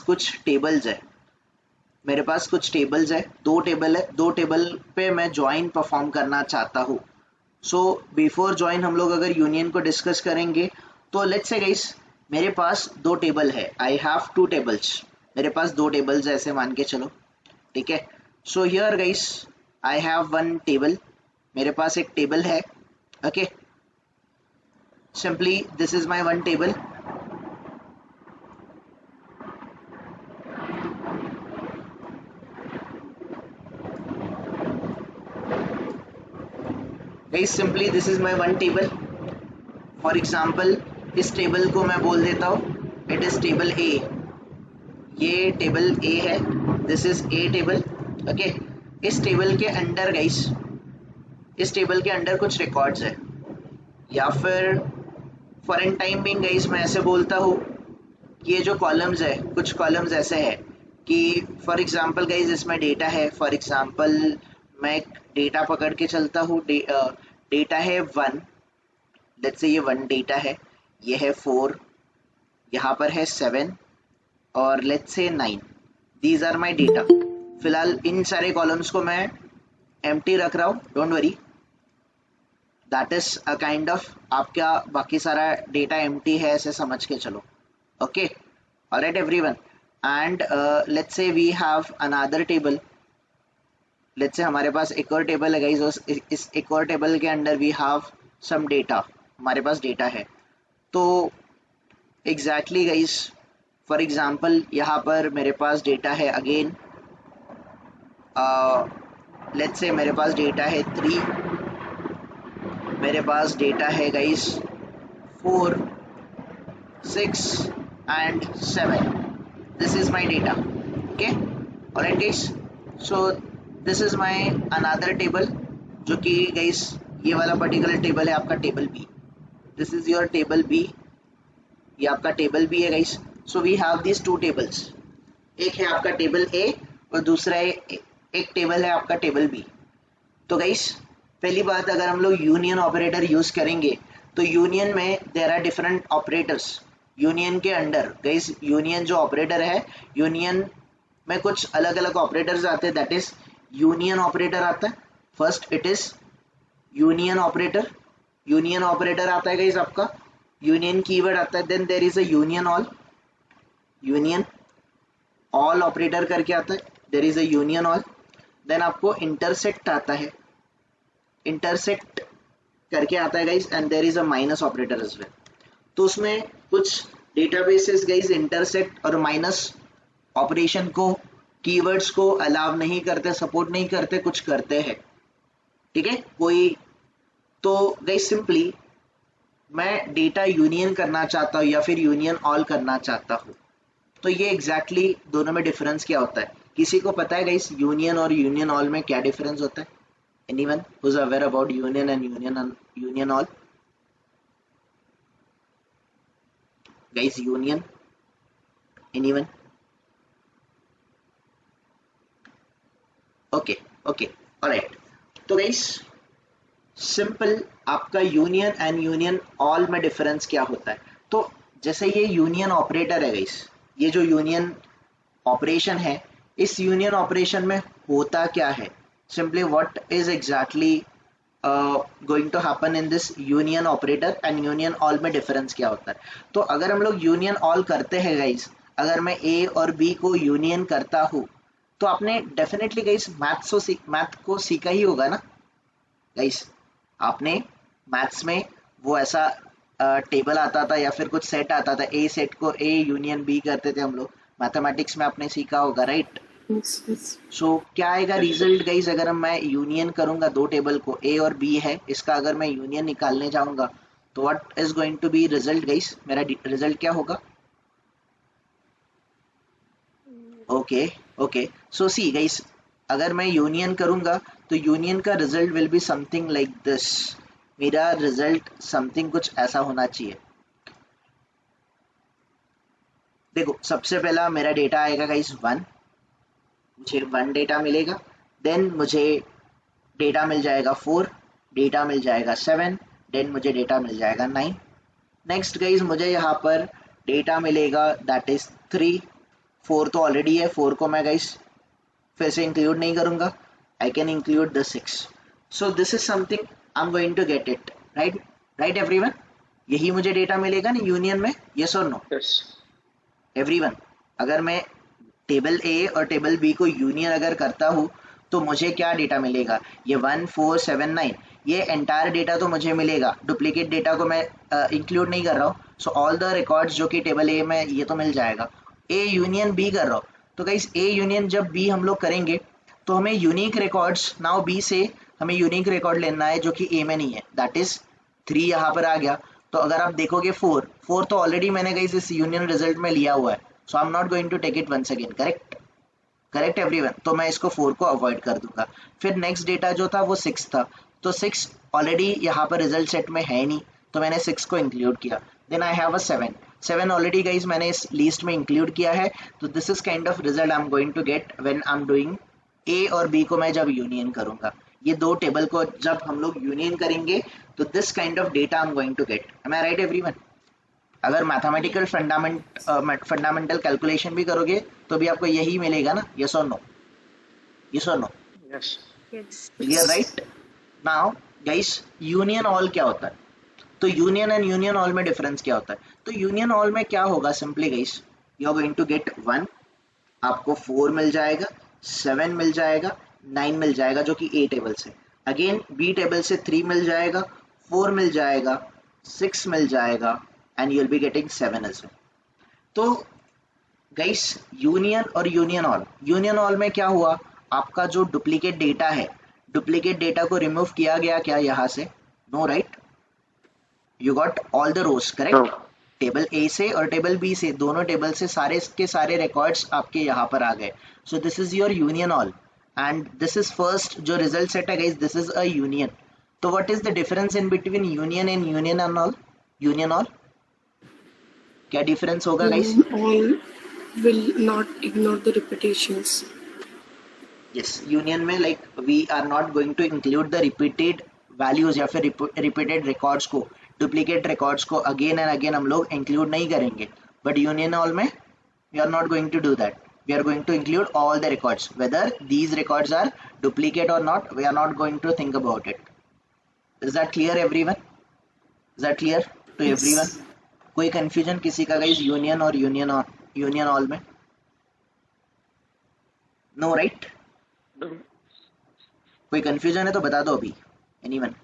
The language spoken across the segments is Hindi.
कुछ टेबल्स है, दो टेबल है, दो टेबल पे मैं ज्वाइन परफॉर्म करना चाहता हूँ। सो बिफोर ज्वाइन हम लोग अगर यूनियन को डिस्कस करेंगे तो लेट्स से गाइस मेरे पास दो टेबल है, आई हैव टू टेबल्स, मेरे पास दो टेबल्स ऐसे मान के चलो, ठीक है। So here guys I have one table, मेरे पास एक टेबल है, okay. Simply this is my one table. Guys simply this is my one table. For example इस टेबल को मैं बोल देता हूँ इट इज टेबल ए, ये टेबल ए है, this is a table, okay. इस टेबल के अंडर गाइस, इस टेबल के अंडर कुछ रिकॉर्ड्स है, या फिर for an time being guys मैं ऐसे बोलता हूँ ये जो कॉलम्स है, कुछ कॉलम्स ऐसे है कि फॉर एग्जांपल गाइस इसमें डेटा है, फॉर एग्जांपल मैं एक डेटा पकड़ के चलता हूँ, डेटा है 1, लेट्स से ये 1 डेटा है, ये है 4, यहाँ पर है 7 और let's say 9, these are my data. फिलहाल इन सारे कॉलम्स को मैं एम्प्टी रख रहा हूँ, don't worry, that is a kind of आपका बाकी सारा डेटा एम्प्टी है ऐसे समझ के चलो, okay. Alright everyone, and let's say we have another table, let's say हमारे पास एक और टेबल है गाइस, इस एक और टेबल के under we have some data, हमारे पास डेटा है। तो एग्जैक्टली गाइस फॉर एग्जांपल यहाँ पर मेरे पास डेटा है अगेन, लेट्स से मेरे पास डेटा है 3, मेरे पास डेटा है guys 4, 6 and 7, this is my data, okay, alright guys, so this is my another table, जो कि guys ये वाला पर्टिकुलर टेबल है आपका table B, this is your table B, ये आपका टेबल बी है guys. So we have this two tables, एक है आपका टेबल ए और दूसरा एक टेबल है आपका टेबल बी। तो गाइस पहली बात, अगर हम लोग यूनियन ऑपरेटर यूज करेंगे तो यूनियन में there are different operators. Union के अंडर गाइस, यूनियन जो ऑपरेटर है, यूनियन में कुछ अलग अलग ऑपरेटर्स आते हैं, दैट इज यूनियन ऑपरेटर आता है। First it is union operator, union operator आता है गाइस आपका, यूनियन कीवर्ड आता है, then there is a union all operator करके आता है, there is a union all. Then आपको इंटरसेक्ट आता है, इंटरसेक्ट करके आता है guys, and there is a minus operator as well. तो उसमें कुछ डेटाबेसेस गाइस इंटरसेक्ट और माइनस ऑपरेशन को, कीवर्ड्स को अलाउ नहीं करते, सपोर्ट नहीं करते, कुछ करते हैं, ठीक है कोई। तो गाइस सिंपली मैं डेटा यूनियन करना चाहता हूँ या फिर यूनियन ऑल करना चाहता हूँ, तो ये एग्जैक्टली दोनों में डिफरेंस क्या होता है? किसी को पता है गाइस यूनियन और यूनियन ऑल में क्या डिफरेंस होता है? Anyone who is aware about union and union all? Guys union, anyone? Okay okay, alright. तो गाइस सिंपल आपका यूनियन एंड यूनियन ऑल में डिफरेंस क्या होता है? तो जैसे ये यूनियन ऑपरेटर है गाइस, ये जो यूनियन ऑपरेशन है, इस यूनियन ऑपरेशन में होता क्या है? Simply what is exactly going to happen in this union operator and union all में डिफरेंस क्या होता है? तो अगर हम लोग यूनियन ऑल करते हैं गाइस, अगर मैं ए और बी को यूनियन करता हूँ, तो आपने डेफिनेटली गाइस मैथ को सीखा ही होगा ना गाइस। आपने मैथ्स में वो ऐसा टेबल आता था या फिर कुछ सेट आता था, ए सेट को ए यूनियन बी करते थे हम लोग, मैथमेटिक्स में आपने सीखा होगा, राइट? सो क्या आएगा रिजल्ट गाइस अगर मैं यूनियन करूंगा दो टेबल को, ए और बी है, इसका अगर मैं यूनियन निकालने जाऊंगा तो what is going to be result guys? मेरा रिजल्ट क्या होगा? Okay okay, so see guys, अगर मैं यूनियन करूंगा तो यूनियन का result will be something like this. मेरा रिजल्ट समथिंग कुछ ऐसा होना चाहिए। देखो सबसे पहला मेरा डेटा आएगा गाइस 1, मुझे 1 डेटा मिलेगा। देन मुझे डेटा मिल जाएगा 4, डेटा मिल जाएगा 7, देन मुझे डेटा मिल जाएगा 9। नेक्स्ट गाइस मुझे यहाँ पर डेटा मिलेगा दैट इज 3, 4 तो ऑलरेडी है, 4 को मैं गाइस फिर से इंक्लूड नहीं करूंगा, I can include the 6. So this is something I am going to get it, right everyone. यही मुझे डेटा मिलेगा ना यूनियन में, यस और नो एवरीवन. अगर मैं टेबल ए और टेबल बी को यूनियन अगर करता हूँ तो मुझे क्या डेटा मिलेगा, ये 1 4 7 9, ये एंटायर डेटा तो मुझे मिलेगा, डुप्लीकेट डेटा को मैं इंक्लूड नहीं कर रहा हूँ. सो ऑल द रिकॉर्ड्स जो कि टेबल ए में ये तो मिल जाएगा. ए यूनियन बी कर रहा हूँ, तो गाइस ए यूनियन जब बी हम लोग करेंगे तो हमें यूनिक रिकॉर्ड्स, नाउ बी से हमें यूनिक रिकॉर्ड लेना है जो कि ए में नहीं है, दैट इज 3 यहाँ पर आ गया. तो अगर आप देखोगे 4 तो ऑलरेडी मैंने गाइस इस यूनियन रिजल्ट में लिया हुआ है, so I am not going to take it once again. Correct everyone. तो मैं इसको 4 को अवॉइड कर दूंगा. फिर नेक्स्ट डेटा जो था वो 6 था, तो 6 ऑलरेडी यहाँ पर रिजल्ट सेट में है नहीं, तो मैंने 6 को इंक्लूड किया. Then I have a 7 already guys मैंने इस लिस्ट में इंक्लूड किया है. तो this is kind of result I am going to get when I am doing A और बी को मैं जब यूनियन करूंगा. ये दो टेबल को जब हम लोग यूनियन करेंगे तो this kind of data I am going to get. Am I right everyone. अगर मैथमेटिकल फंडामेंटल कैलकुलेशन भी करोगे तो भी आपको यही मिलेगा ना, यस और नो, यस और no. Yes. Clear right. Now guys union all क्या होता है, तो यूनियन एंड यूनियन ऑल में डिफरेंस क्या होता है. तो यूनियन ऑल में क्या होगा, simply guys you are going to get 1, आपको 4 मिल जाएगा, 7 मिल जाएगा, 9 मिल जाएगा जो कि ए टेबल से, अगेन बी टेबल से 3 मिल जाएगा, 4 मिल जाएगा, 6 मिल जाएगा and you'll be getting 7 as well. तो गाइस यूनियन और यूनियन ऑल में क्या हुआ, आपका जो डुप्लीकेट डेटा है, डुप्लीकेट डेटा को रिमूव किया गया क्या यहाँ से, no right. You got all the rows correct. Table A से और टेबल बी से, दोनों टेबल से सारे के सारे रिकॉर्ड्स आपके यहाँ पर आ गए. So this is your union all and this is first जो रिजल्ट सेट है guys, this is a union. तो what is the difference in between union and union all, क्या डिफरेंस होगा guys? All will not ignore the repetitions. Yes, union में like we are not going to include the repeated values या फिर रिपीटेड रिकॉर्ड्स को, डुप्लीकेट रिकॉर्ड्स को अगेन एंड अगेन हम लोग इंक्लूड नहीं करेंगे. बट यूनियन ऑल में we are not going to do that. We are going to include all the records, whether these records are duplicate और not, we are not going to think about it. Is that clear everyone? Is that clear to everyone? कोई कंफ्यूजन किसी का गाइस यूनियन और यूनियन ऑल में? No right. कोई कंफ्यूजन है तो बता दो अभी. एनीवन?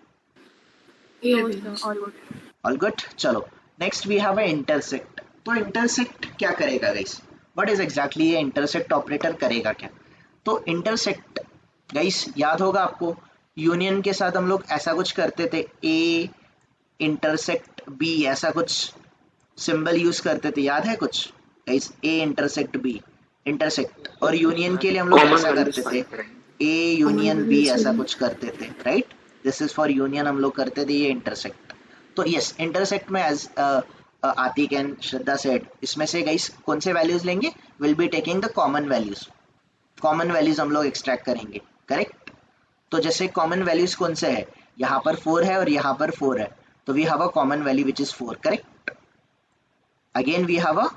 All good. चलो next we have a intersect. तो इंटरसेक्ट क्या करेगा गाइस, व्हाट इज एग्जैक्टली ये इंटरसेक्ट ऑपरेटर करेगा क्या? तो इंटरसेक्ट गाइस याद होगा आपको, यूनियन के साथ हम लोग ऐसा कुछ करते थे, ए इंटरसेक्ट बी, ऐसा कुछ सिंबल यूज करते थे, याद है कुछ guys? A intersect B intersect. और यूनियन के लिए हम लोग ऐसा करते थे, ए यूनियन बी, ऐसा कुछ करते थे, right. This is for union हम लोग करते थे ये इंटरसेक्ट. तो यस, इंटरसेक्ट में as Aatiq and Shraddha said, इसमें से गाइस कौन से वैल्यूज लेंगे, will be taking the common values हम लोग एक्सट्रैक्ट करेंगे, करेक्ट. तो जैसे कॉमन वैल्यूज कौन से है, यहाँ पर 4 है और यहाँ पर 4 है, तो we have a common value which is 4, correct. Again we have a,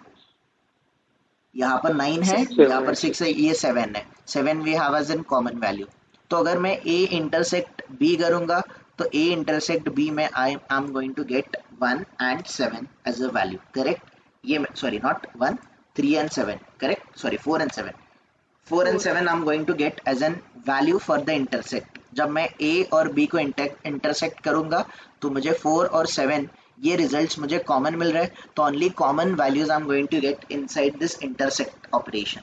यहाँ पर 9 है, यहाँ पर 6 है, ये 7 है, 7 we have as in common value. तो अगर मैं ए इंटरसेक्ट बी करूंगा तो ए इंटरसेक्ट बी में I am going to get 1 and 7 as a value, correct. ये sorry not 1, 3 and 7, correct, sorry 4 and 7, 4 and 7 I am going to get as an value for the intersect. जब मैं ए और बी को इंटरसेक्ट करूंगा तो मुझे 4 और 7 ये रिजल्ट्स मुझे कॉमन मिल रहे हैं, तो only common values I am going to get inside this intersect operation,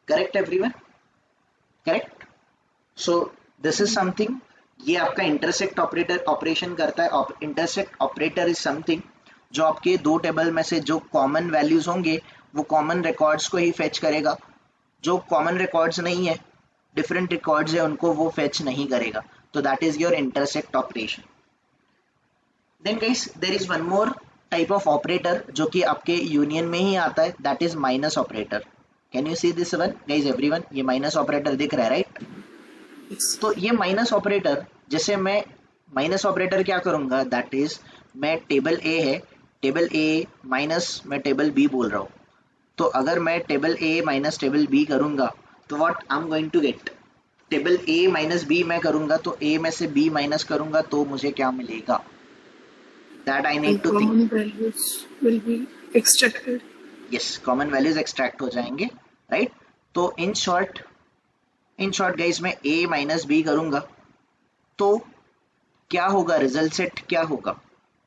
correct everyone, correct. So this is something, ये आपका इंटरसेक्ट ऑपरेशन करता है. इंटरसेक्ट ऑपरेटर इज समथिंग जो आपके दो टेबल में से जो कॉमन वैल्यूज होंगे वो कॉमन रिकॉर्ड्स को ही फेच करेगा. जो कॉमन रिकॉर्ड्स नहीं है, डिफरेंट रिकॉर्ड्स है, उनको वो फेच नहीं करेगा. तो that is your intersect operation. Then guys there is one more type of operator जो कि आपके यूनियन में ही आता है, that is minus operator. Can you see this one guys everyone? ये माइनस ऑपरेटर दिख रहा है, राइट? तो ये माइनस ऑपरेटर, जैसे मैं माइनस ऑपरेटर क्या करूंगा, दैट इज मैं टेबल ए है, टेबल ए माइनस मैं टेबल बी बोल रहा हूँ, तो अगर मैं table A minus table B करूंगा तो what I am going to get, table A minus B मैं करूंगा तो ए में से बी माइनस करूंगा तो मुझे क्या मिलेगा, that I need And to think. common values will be extracted. Yes, common values extract हो जाएंगे, राइट। तो इन शॉर्ट गाइज मैं ए माइनस बी करूंगा तो क्या होगा, रिजल्ट सेट क्या होगा,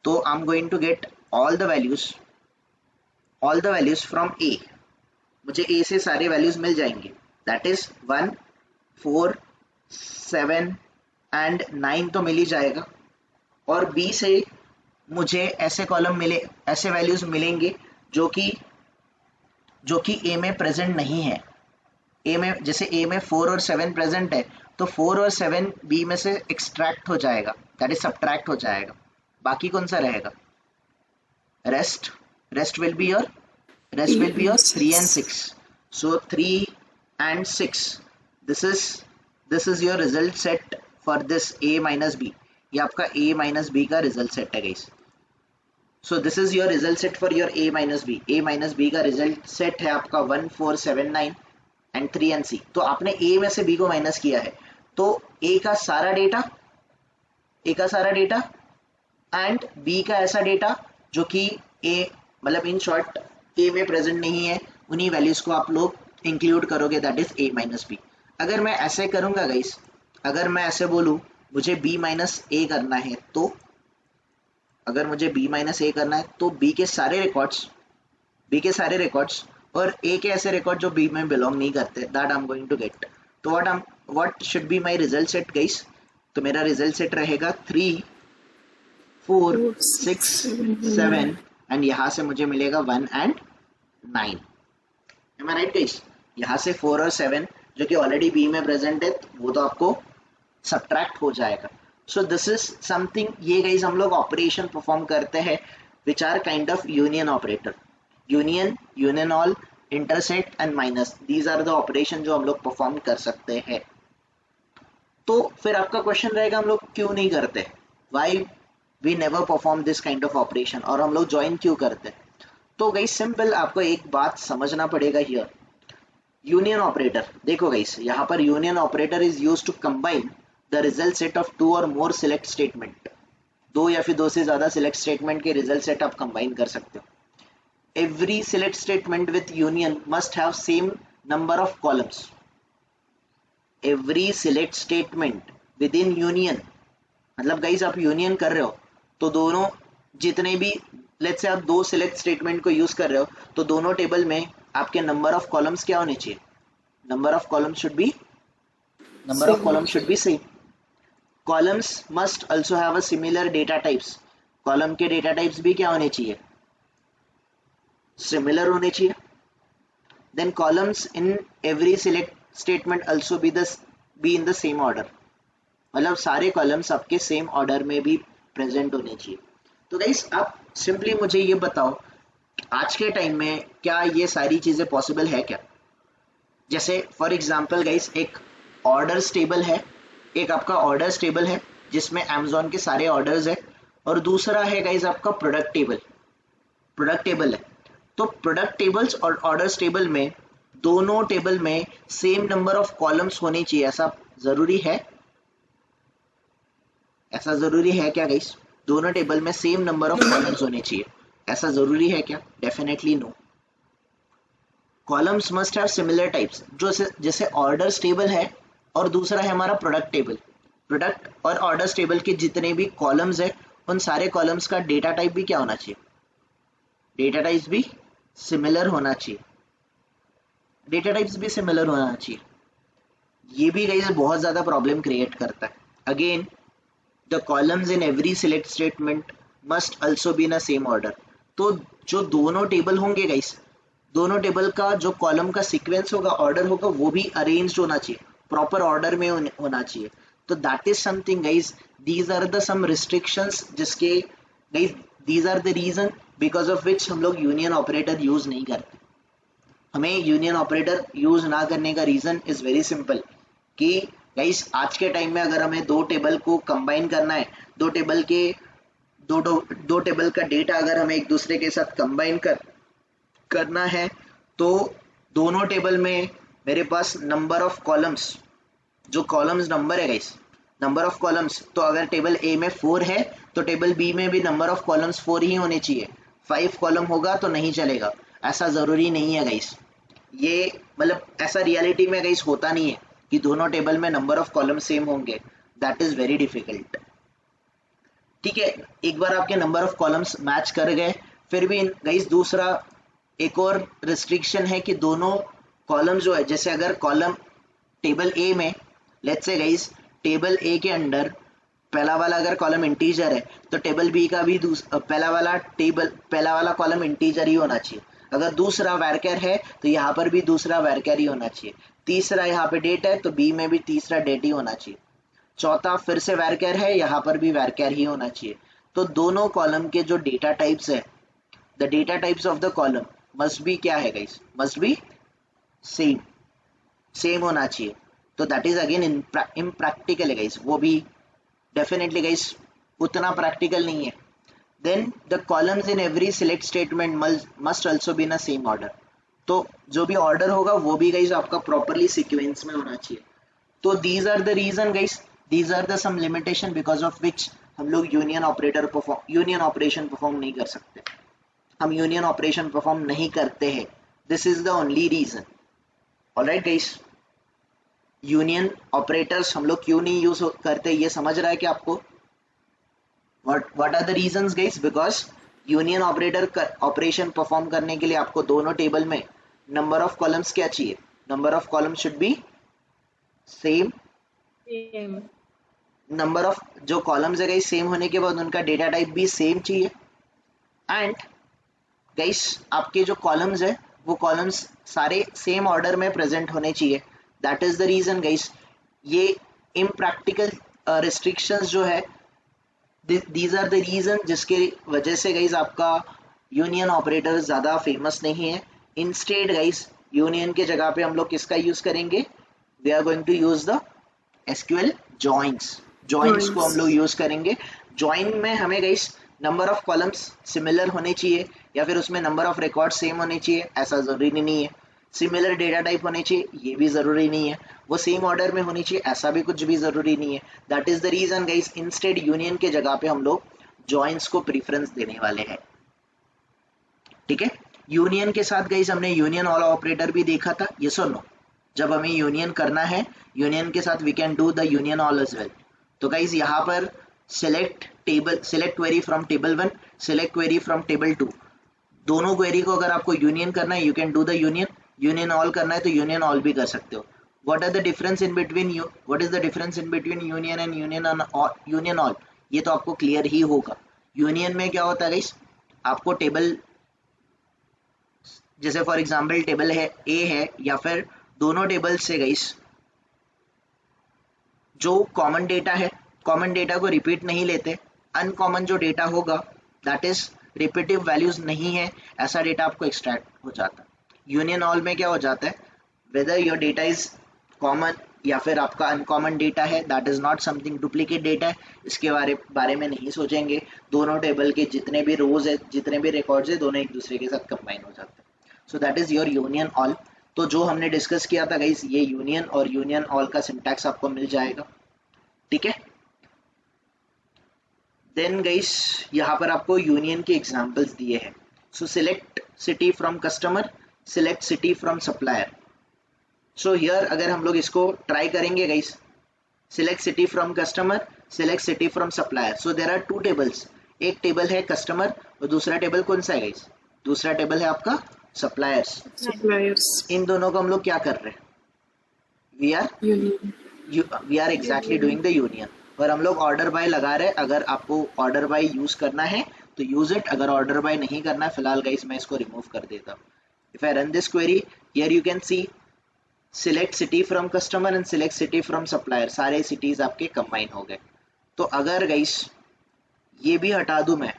तो I am going to get all the values from A, मुझे ए से सारे वैल्यूज मिल जाएंगे, दैट इज 1 4 7 एंड 9 तो मिल ही जाएगा, और बी से मुझे ऐसे कॉलम मिले, ऐसे वैल्यूज मिलेंगे जो कि ए में प्रेजेंट नहीं है। ए में जैसे ए में 4 और 7 प्रेजेंट है तो 4 और 7 बी में से एक्सट्रैक्ट हो जाएगा, दैट इज सब्ट्रैक्ट हो जाएगा, बाकी कौन सा रहेगा, rest will be your 3 and 6, so 3 and 6, this is your result set for this a minus b, ये आपका a minus b का रिजल्ट सेट है guys. So this is your result set for your a minus b का रिजल्ट सेट है आपका 1 4 7 9 एंड 3 and c। तो आपने a में से b को माइनस किया है तो a का सारा डेटा एंड b का ऐसा डेटा जो कि a मतलब इन शॉर्ट a में प्रेजेंट नहीं है, उन्हीं वैल्यूज को आप लोग इंक्लूड करोगे, that is a minus B. अगर मैं ऐसे करूंगा गाइस, अगर मैं ऐसे बोलूं मुझे b माइनस ए करना है, तो अगर मुझे b माइनस ए करना है तो b के सारे रिकॉर्ड्स और a के ऐसे रिकॉर्ड जो b में बिलोंग नहीं करते, that I am going to get. तो what should be my result set guys, तो मेरा रिजल्ट सेट रहेगा 3 4 6 7 एंड यहाँ से मुझे मिलेगा 1 and 9, am I right guys. यहाँ से 4 और 7 जो कि ऑलरेडी बी में प्रेजेंट है वो तो आपको सब्ट्रैक्ट हो जाएगा। सो दिस इज समथिंग, ये गाइस हम लोग ऑपरेशन परफॉर्म करते हैं which are kind of union operator, union all, intersect and minus, these are the operation जो हम लोग परफॉर्म कर सकते हैं। तो फिर आपका क्वेश्चन रहेगा हम लोग क्यों नहीं करते, why we never perform this kind of operation, और हम लोग ज्वाइन क्यों करते। तो गाइस सिंपल आपको एक बात समझना पड़ेगा हियर, यूनियन ऑपरेटर, देखो गाइस यहाँ पर union operator is used to combine the result set of 2 और मोर सिलेक्ट स्टेटमेंट, 2 या फिर 2 से ज्यादा सिलेक्ट स्टेटमेंट के रिजल्ट सेट आप कंबाइन कर सकते हो। Every select statement with union must have same number of columns, every select statement with in union, मतलब गाइस आप यूनियन कर रहे हो तो दोनों जितने भी, लेट्स से आप 2 सिलेक्ट स्टेटमेंट को यूज कर रहे हो तो दोनों टेबल में आपके नंबर ऑफ कॉलम्स क्या होने चाहिए, number of columns should be same. Columns must also have a similar data types, column के डेटा टाइप्स भी क्या होने चाहिए, सिमिलर होने चाहिए। Then columns in every select statement also be in the same order, मतलब सारे कॉलम्स आपके सेम ऑर्डर में भी प्रेजेंट होने चाहिए। तो गाइस आप सिंपली मुझे ये बताओ आज के टाइम में क्या ये सारी चीजें पॉसिबल है क्या। जैसे फॉर एग्जांपल गाइस एक ऑर्डर्स टेबल है, एक आपका ऑर्डर्स टेबल है जिसमें अमेज़न के सारे ऑर्डर्स है, और दूसरा है गाइस आपका प्रोडक्ट टेबल है। तो प्रोडक्ट टेबल्स और ऑर्डर्स टेबल में दोनों टेबल में सेम नंबर ऑफ कॉलम्स होने चाहिए, ऐसा जरूरी है क्या गाइस, दोनों टेबल में सेम नंबर ऑफ कॉलम्स होने चाहिए, ऐसा जरूरी है क्या, definitely no. Columns must have similar types, जो जैसे ऑर्डर्स टेबल है और दूसरा है हमारा प्रोडक्ट टेबल, प्रोडक्ट और ऑर्डर्स टेबल के जितने भी कॉलम्स है उन सारे कॉलम्स का डेटा टाइप भी क्या होना चाहिए, डेटा टाइप्स भी सिमिलर होना चाहिए, ये भी गाइस बहुत ज्यादा प्रॉब्लम क्रिएट करता है। Again the columns in every select statement must also be in a same order, तो जो दोनों टेबल होंगे गाइस, दोनों टेबल का जो कॉलम का सीक्वेंस होगा, ऑर्डर होगा, वो भी अरेंज्ड होना चाहिए, प्रॉपर ऑर्डर में होना चाहिए। तो that is something guys, these are the some restrictions जिसके guys, these are the reason because of which हम लोग यूनियन ऑपरेटर यूज नहीं करते। हमें यूनियन ऑपरेटर यूज ना करने का रीजन इज वेरी सिंपल कि गाइस आज के टाइम में अगर हमें 2 टेबल को कंबाइन करना है, दो टेबल का डेटा अगर हमें एक दूसरे के साथ कंबाइन करना है तो दोनों टेबल में मेरे पास नंबर ऑफ कॉलम्स, जो कॉलम्स नंबर है गाइस, नंबर ऑफ कॉलम्स, तो अगर टेबल ए में 4 है तो टेबल बी में भी नंबर ऑफ कॉलम्स 4 ही होने चाहिए। 5 कॉलम होगा तो नहीं चलेगा, ऐसा ज़रूरी नहीं है गाइस। ये मतलब ऐसा रियलिटी में गाइस होता नहीं है कि दोनों टेबल में नंबर ऑफ कॉलम सेम होंगे, दैट इज़ वेरी डिफिकल्ट। ठीक है, एक बार आपके नंबर ऑफ कॉलम्स मैच कर गए, फिर भी गाइस दूसरा एक और रिस्ट्रिक्शन है कि दोनों कॉलम जो है, जैसे अगर कॉलम टेबल ए में, लेट्स से गाइस टेबल ए के अंडर पहला वाला अगर कॉलम इंटीजर है तो टेबल बी का भी पहला वाला कॉलम इंटीजर ही होना चाहिए। अगर दूसरा वैरकर है तो यहाँ पर भी दूसरा वैरकर ही होना चाहिए। तीसरा यहाँ पे डेट है तो बी में भी तीसरा डेट ही होना चाहिए। चौथा फिर से वैरकर है, यहाँ पर भी वैरकर ही होना चाहिए। तो दोनों कॉलम के जो डेटा टाइप्स है, the data types of the column must be क्या है गाइस, मस्ट बी सेम होना चाहिए। तो दैट इज अगेन इम्प्रैक्टिकल है गाइस, वो भी डेफिनेटली गाइस उतना प्रैक्टिकल नहीं है। Then the columns in every select statement must also be in a same order. तो जो भी ऑर्डर होगा वो भी गाइस आपका प्रॉपरली सीक्वेंस में होना चाहिए। तो these are the reason guys, these are the some limitation because of which हम लोग यूनियन ऑपरेशन परफॉर्म नहीं कर सकते, हम यूनियन ऑपरेशन परफॉर्म नहीं करते हैं। This is the only reason. Alright guys, union operators हम लोग क्यों नहीं यूज करते, ये समझ रहा है कि आपको? what are the reasons guys? because union operation perform करने के लिए आपको दोनों टेबल में नंबर ऑफ कॉलम्स क्या चाहिए, number of columns should be same. Number of जो कॉलम्स है गाइस सेम होने के बाद उनका डेटा टाइप भी सेम चाहिए। एंड गाइस आपके जो कॉलम्स है वो कॉलम्स सारे सेम ऑर्डर में प्रेजेंट होने चाहिए। That is the reason guys. ये इम्प्रैक्टिकल रिस्ट्रिक्शंस जो है, दीज आर द रीजन जिसके वजह से गाइस आपका यूनियन ऑपरेटर ज़्यादा फेमस नहीं है। इंस्टेड गाइस यूनियन के जगह पे हम लोग किसका यूज़ करेंगे, we are going to use the SQL joins को हम लोग यूज़ करेंगे। जॉइन में हमें guys number of columns similar होने चाहिए या फिर उसमें नंबर ऑफ रिकॉर्ड सेम होने चाहिए, ऐसा ज़रूरी नहीं है। सिमिलर डेटा टाइप होने चाहिए, ये भी ज़रूरी नहीं है। वो सेम ऑर्डर में होनी चाहिए, ऐसा भी कुछ भी ज़रूरी नहीं है। That is the reason guys, instead union के जगह पे हम लोग जॉइंस को प्रीफरेंस देने वाले हैं। ठीक है, यूनियन के साथ गाइस हमने यूनियन ऑल ऑपरेटर भी देखा था, यस और नो? जब हमें यूनियन करना है, यूनियन के साथ we can do the union all as well. तो गाइस यहाँ पर select query from table 1, select query from table 2, दोनों क्वेरी को अगर आपको यूनियन करना है you can do the union all करना है तो यूनियन ऑल भी कर सकते हो। What is the difference in between union and union all, ये तो आपको क्लियर ही होगा। यूनियन में क्या होता है गाइस, आपको टेबल, जैसे फॉर एग्जांपल टेबल है ए है या फिर दोनों टेबल से गाइस जो कॉमन डेटा है, कॉमन डेटा को रिपीट नहीं लेते। अनकॉमन जो डेटा होगा दैट इज रिपीटिव वैल्यूज नहीं है, ऐसा डेटा आपको एक्सट्रैक्ट हो जाता है। यूनियन ऑल में क्या हो जाता है, whether your data is common या फिर आपका अनकॉमन डेटा है, that is not something duplicate data है, इसके बारे में नहीं सोचेंगे। दोनों टेबल के जितने भी रोज है, जितने भी रिकॉर्ड्स है, दोनों एक दूसरे के साथ कंबाइन हो जाते हैं। सो that is your union all. तो जो हमने डिस्कस किया था गाइस, ये यूनियन और यूनियन ऑल का सिंटैक्स आपको मिल जाएगा। ठीक है, देन गाइस यहाँ पर आपको यूनियन के एग्जांपल्स दिए हैं। So select city from customer, select city from supplier. So here अगर हम लोग इसको ट्राई करेंगे guys, select city from customer, select city from supplier. So there are two tables, एक टेबल है कस्टमर और दूसरा टेबल कौन सा है गाइस, दूसरा टेबल है आपका सप्लायर्स। इन दोनों को हम लोग क्या कर रहे हैं, we are exactly doing the union. और हम लोग ऑर्डर बाय लगा रहे हैं। अगर आपको ऑर्डर बाय यूज करना है तो यूज इट, अगर ऑर्डर बाय नहीं करना है फिलहाल गाइस मैं इसको रिमूव कर देता हूँ। If I run this query, here you can C select city from customer and select city from supplier, सारे सिटीज आपके कंबाइन हो गए। तो अगर गाइस ये भी हटा दूं, मैं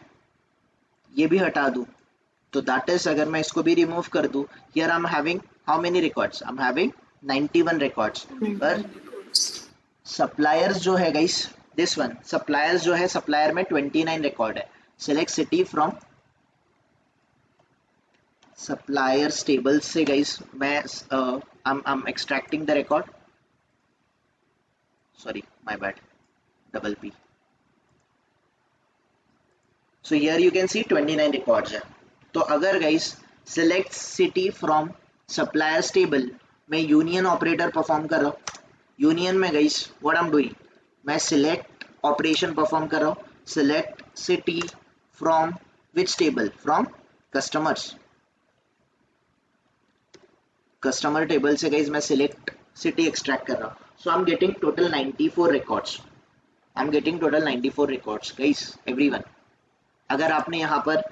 ये भी हटा दूं, तो दैट इज, अगर मैं इसको भी रिमूव कर दूं, here I am having how many records, I am having 91 records. पर सप्लायर्स जो है गाइस, दिस वन सप्लायर्स जो है, सप्लायर में 29 रिकॉर्ड है। Select city from suppliers table से गाइस मैं I'm extracting the record, sorry my bad, double P. So here you can see 29 records है. तो अगर guys select city from suppliers table मैं यूनियन ऑपरेटर परफॉर्म कर रहा हूँ, यूनियन में guys what I am doing, मैं सिलेक्ट ऑपरेशन परफॉर्म कर रहा हूँ, select city from which table, from customers, customer table से गाइस मैं सिलेक्ट सिटी एक्सट्रैक्ट कर रहा हूँ. So I am getting total 94 records, I am getting total 94 records guys everyone. अगर आपने यहाँ पर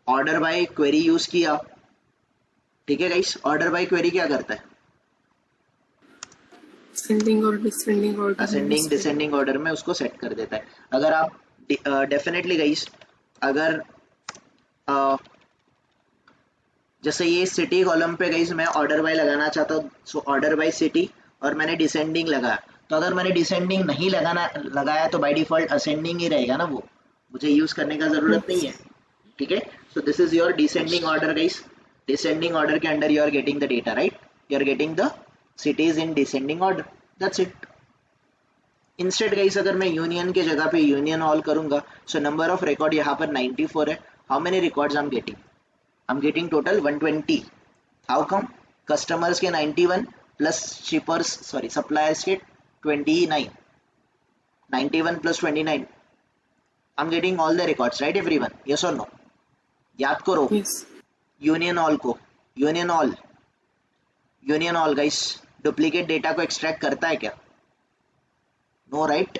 ऑर्डर बाय क्वेरी यूज किया, ठीक है गाइस, ऑर्डर बाय क्वेरी क्या करता है, असेंडिंग और descending order, ascending descending order में उसको सेट कर देता है. अगर आप डेफिनेटली गाइस, अगर जैसे ये सिटी कॉलम पे गाइस मैं ऑर्डर बाय लगाना चाहता हूँ, सो ऑर्डर बाय सिटी और मैंने डिसेंडिंग लगाया, तो अगर मैंने डिसेंडिंग नहीं लगाया तो बाय डिफॉल्ट असेंडिंग ही रहेगा ना, वो मुझे यूज करने का जरूरत नहीं है. ठीक है, so this is your descending order guys. Descending order के under you are getting the data, right, you are getting the cities in descending order, that's it. Instead guys अगर मैं यूनियन के जगह पे यूनियन ऑल करूंगा, सो नंबर ऑफ रिकॉर्ड यहाँ पर 94 है. How many records I am getting, I am getting total 120. How come, customers के 91 प्लस शिपर्स सॉरी सप्लायर्स के 29, 91 plus 29, I am getting all the records, right everyone, yes और नो. याद करो यूनियन ऑल को, union all guys duplicate data को एक्सट्रैक्ट करता है क्या, नो, राइट.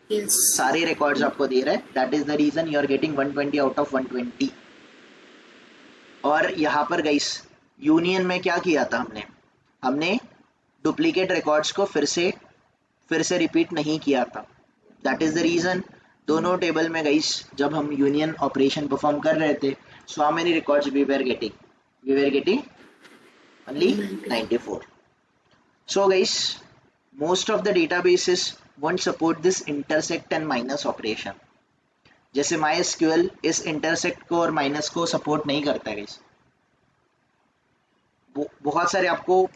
सारे रिकॉर्ड्स आपको दे रहा है, that is the reason you are getting 120 out of 120. और यहाँ पर गाइस यूनियन में क्या किया था हमने डुप्लीकेट रिकॉर्ड्स को फिर से रिपीट नहीं किया था, दैट इज द रीजन. दोनों टेबल में गाइस जब हम यूनियन ऑपरेशन परफॉर्म कर रहे थे, so how many records we were getting only 94. So guys, most of the databases won't support this intersect and minus operation. जैसे MySQL इस intersect को और minus को support नहीं करता है guys. बहुत सारे आपको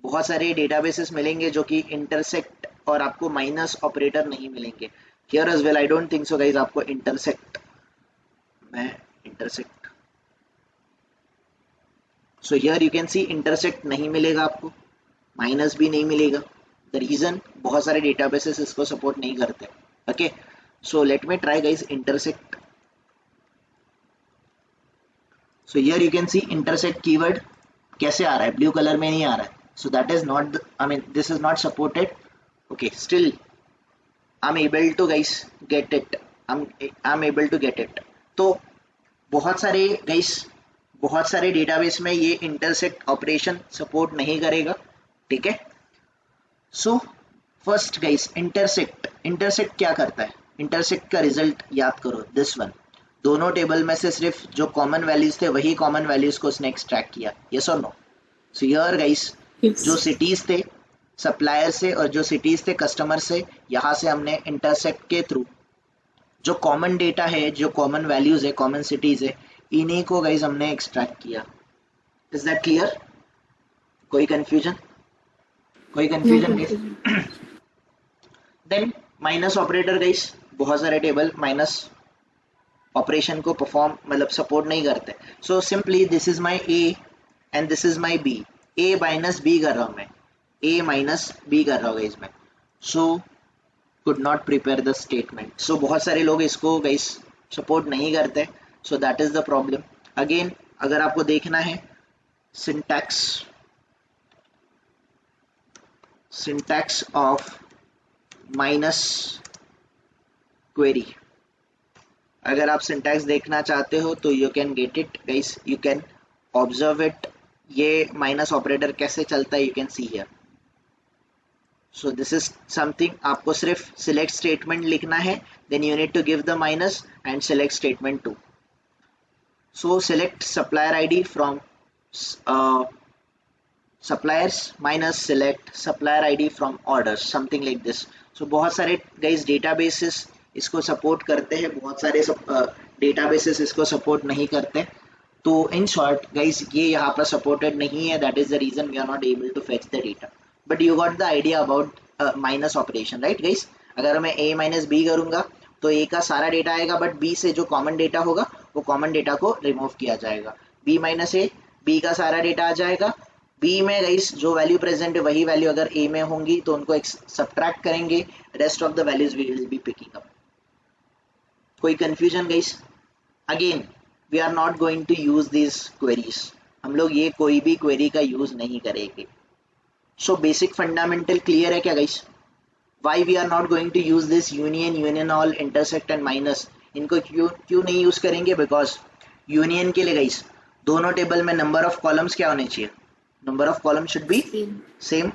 बहुत सारे databases मिलेंगे जो कि intersect और आपको minus operator नहीं मिलेंगे. Here as well I don't think so guys आपको intersect so here you can see intersect नहीं मिलेगा आपको, माइनस भी नहीं मिलेगा. द रीजन बहुत सारे डेटाबेसेस इसको सपोर्ट नहीं करते. Okay, so let me try guys intersect. So here you can C intersect keyword कैसे आ रहा है, ब्लू कलर में नहीं आ रहा है, so that is not, I mean this is not supported. Okay, still I am able to guys get it, I am able to get it. तो बहुत सारे डेटाबेस में ये इंटरसेक्ट ऑपरेशन सपोर्ट नहीं करेगा. ठीक है, सो फर्स्ट गाइस इंटरसेक्ट क्या करता है, इंटरसेक्ट का रिजल्ट याद करो, दिस वन. दोनों टेबल में से सिर्फ जो कॉमन वैल्यूज थे वही कॉमन वैल्यूज को उसने एक्सट्रैक्ट किया, यस और नो. सो हियर गाइस जो सिटीज थे सप्लायर से और जो सिटीज थे कस्टमर से, यहाँ से हमने इंटरसेक्ट के थ्रू जो कॉमन डेटा है, जो कॉमन वैल्यूज है, कॉमन सिटीज है, इन्हीं को गाइस हमने एक्सट्रैक्ट किया. इज दैट क्लियर, कोई confusion then minus operator guys बहुत सारे टेबल माइनस ऑपरेशन को परफॉर्म मतलब सपोर्ट नहीं करते. So simply this is my A and this is my B, A minus B कर रहा हूँ मैं, ए माइनस बी कर रहा हूँ गाइस मैं. सो could not prepare the statement. So बहुत सारे लोग इसको गाइस सपोर्ट नहीं करते, so that is the problem. Again अगर आपको देखना है syntax of minus query, अगर आप syntax देखना चाहते हो तो you can get it guys, you can observe it. ये माइनस ऑपरेटर कैसे चलता है you can see here. So this is something, आपको सिर्फ select statement लिखना है, then you need to give the minus and select statement 2. So select supplier ID from suppliers minus select supplier ID from orders, something like this. So बहुत सारे guys databases इसको support करते हैं, बहुत सारे databases इसको support नहीं करते. तो इन शॉर्ट गाइस ये यहाँ पर सपोर्टेड नहीं है, that is the reason we are not able to fetch the data, but you got the idea about minus operation, right guys. अगर मैं a माइनस बी करूंगा तो a का सारा डेटा आएगा, बट b से जो कॉमन डेटा होगा वो कॉमन डेटा को रिमूव किया जाएगा, b माइनस a, b का सारा डेटा आ जाएगा, b में गाइस जो वैल्यू प्रेजेंट है वही वैल्यू अगर a में होंगी तो उनको सब्ट्रैक्ट करेंगे, rest of the values we will be picking up. कोई confusion guys? Again we are not going to use this queries, हम लोग ये कोई भी क्वेरी का यूज नहीं करेंगे। सो बेसिक फंडामेंटल क्लियर है क्या guys? Why we are not going to use this union, union all, intersect and minus, इनको क्यों नहीं यूज करेंगे? बिकॉज यूनियन के लिए गाइस दोनों टेबल में नंबर ऑफ कॉलम्स क्या होने चाहिए? Number of column should be same.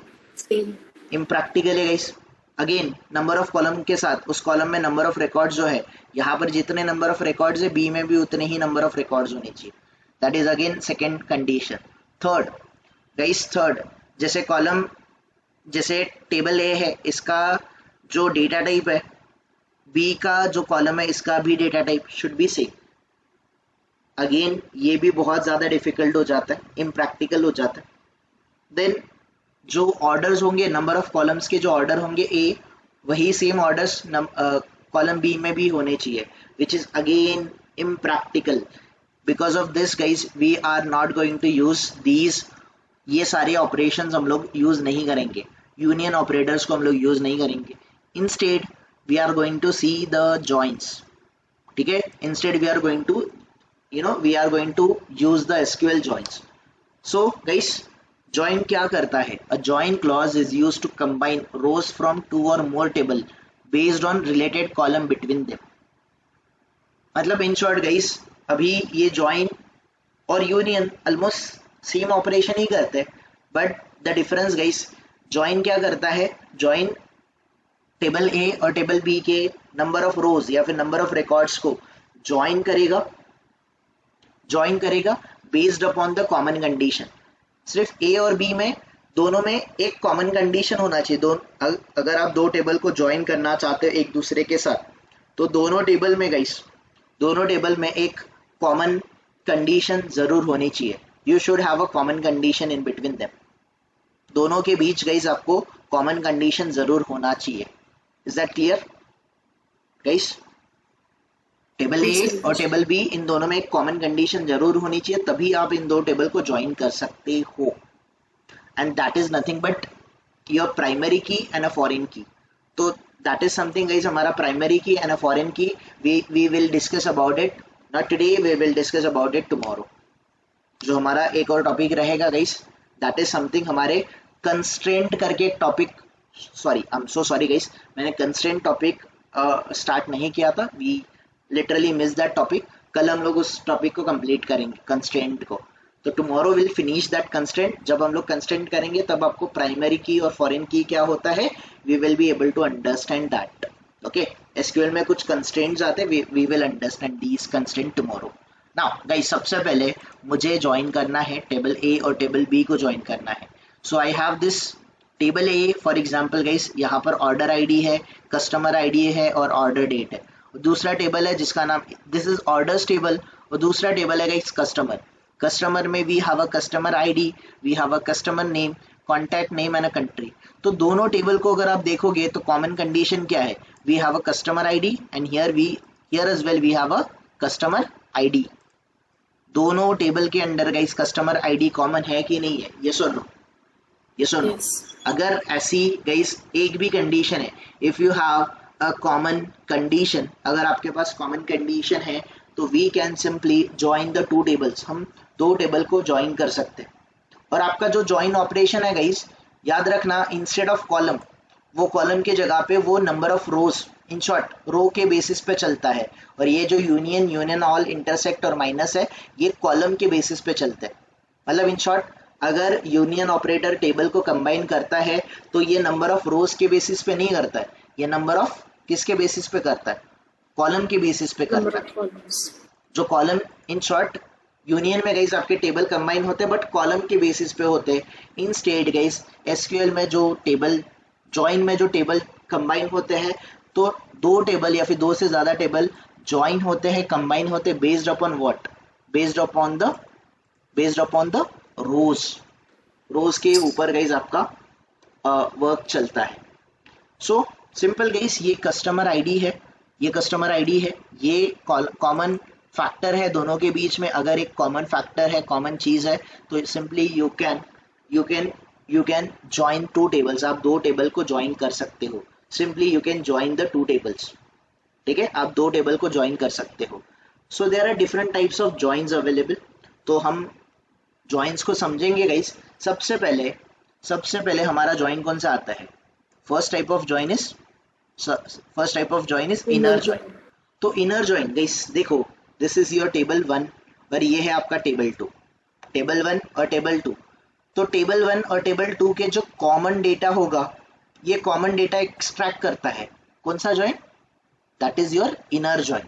Impractical है guys. Again number of column के साथ उस कॉलम में नंबर ऑफ रिकॉर्ड्स जो है, यहाँ पर जितने नंबर ऑफ रिकॉर्ड्स है बी में भी उतने ही नंबर ऑफ रिकॉर्ड्स होने चाहिए, that is again second condition. Third guys, third जैसे कॉलम, जैसे टेबल ए है इसका जो डेटा टाइप है, बी का जो कॉलम है इसका भी data type should be same. Again ये भी बहुत ज़्यादा डिफिकल्ट हो जाता है, इम्प्रैक्टिकल हो जाता है। देन जो ऑर्डर्स होंगे, नंबर ऑफ कॉलम्स के जो ऑर्डर होंगे ए, वही सेम ऑर्डर्स कॉलम बी में भी होने चाहिए, which is again impractical. Because of this guys we are not going to use these, ये सारे ऑपरेशंस हम लोग यूज नहीं करेंगे, यूनियन ऑपरेटर्स को हम लोग यूज नहीं करेंगे। Instead we are going to see the joints, ठीक है, instead we are going to we are going to use the SQL joins. So guys, join क्या करता है? A join clause is used to combine rows from two or more table based on related column between them. मतलब in short guys, अभी ये join और union almost same operation ही करते हैं, but the difference guys, join क्या करता है? join टेबल A और टेबल B के नंबर ऑफ रोज या फिर नंबर ऑफ रिकॉर्ड्स को join करेगा based upon the common condition. सिर्फ ए और बी में दोनों में एक कॉमन कंडीशन होना चाहिए। अगर आप दो टेबल को ज्वाइन करना चाहते हो एक दूसरे के साथ, तो दोनों टेबल में गाइस, दोनों टेबल में एक कॉमन कंडीशन जरूर होनी चाहिए। You should have a common condition in between them. दोनों के बीच गाइस आपको कॉमन कंडीशन जरूर होना चाहिए। Is that clear guys? Table A और टेबल बी, इन दोनों में एक कॉमन कंडीशन जरूर होनी चाहिए, तभी आप इन दो टेबल को ज्वाइन कर सकते हो। And that is nothing but your primary key and a foreign key. तो दैट इज समथिंग गाइस, हमारा primary key and a foreign key, we will discuss about it not today, we will discuss about it tomorrow. जो हमारा एक और टॉपिक रहेगा गाइस, दैट इज समथिंग हमारे कंस्ट्रेंट करके topic, sorry I am so sorry guys, मैंने कंस्ट्रेंट टॉपिक स्टार्ट नहीं किया था, we literally miss that topic. कल हम लोग उस टॉपिक को कंप्लीट करेंगे, कंस्ट्रेंट को। तो tomorrow will finish that constraint. जब हम लोग कंस्ट्रेंट करेंगे तब आपको प्राइमरी की और फॉरेन की क्या होता है, we will be able to understand that. Okay, SQL में कुछ कंस्ट्रेंट्स आते हैं, we will understand these constraint tomorrow. Now guys, सबसे पहले मुझे ज्वाइन करना है टेबल ए और टेबल बी को ज्वाइन करना है। So I have this table A, for example guys यहाँ पर ऑर्डर आईडी है, कस्टमर आईडी है और ऑर्डर डेट है। दूसरा टेबल है जिसका नाम, दिस इज ऑर्डर्स टेबल, और दूसरा टेबल है गाइस कस्टमर। कस्टमर में we have a customer ID, we have a customer name, contact name and a country. तो दोनों टेबल को अगर आप देखोगे तो कॉमन कंडीशन क्या है? We have a customer ID and here as well we have a customer ID. दोनों टेबल के under guys customer ID common है कि नहीं है? यस और नो? यस और नो? अगर ऐसी गाइस एक भी कंडीशन है, if you have a common condition, अगर आपके पास कॉमन कंडीशन है तो we can simply join the two tables, हम दो टेबल को ज्वाइन कर सकते हैं। और आपका जो ज्वाइन ऑपरेशन है गाइस, याद रखना, इंस्टेड ऑफ कॉलम, वो कॉलम के जगह पे वो number of rows, in short row के बेसिस पे चलता है। और ये जो यूनियन, यूनियन ऑल, इंटरसेक्ट और माइनस है, ये कॉलम के बेसिस पे चलते हैं। मतलब इन शॉर्ट, अगर यूनियन ऑपरेटर टेबल को कंबाइन करता है तो ये नंबर ऑफ रोज के बेसिस पे नहीं करता है, ये नंबर ऑफ किसके बेसिस पे करता है? कॉलम के बेसिस पे करता है। जो कॉलम, इन शॉर्ट यूनियन में गाइस आपके टेबल कंबाइन होते हैं बट कॉलम के बेसिस पे होते हैं। इंस्टेड गाइस एसक्यूएल में जो टेबल, ज्वाइन में जो टेबल कंबाइन होते हैं, तो दो टेबल या फिर दो से ज्यादा टेबल ज्वाइन होते हैं, कंबाइन होते हैं based upon what? Based upon the rows के ऊपर गाइज आपका वर्क चलता है। सो सिंपल गाइज, ये कस्टमर आईडी है, ये कॉमन फैक्टर है दोनों के बीच में। अगर एक कॉमन फैक्टर है, कॉमन चीज है, तो simply you can join two tables. आप दो टेबल को ज्वाइन कर सकते हो। Simply you can join the two tables. ठीक है, आप दो टेबल को ज्वाइन कर सकते हो। So there are different types of joins available. तो हम ज्वाइंस को समझेंगे गाइस। सबसे पहले हमारा ज्वाइन कौन सा आता है? First type of join is inner join. तो इनर ज्वाइन गाइस देखो, दिस इज योर टेबल 1 और ये है आपका टेबल 2। टेबल 1 और टेबल 2, तो टेबल 1 और टेबल 2 के जो कॉमन डेटा होगा, ये कॉमन डेटा एक्सट्रैक्ट करता है कौन सा join? That is your inner join.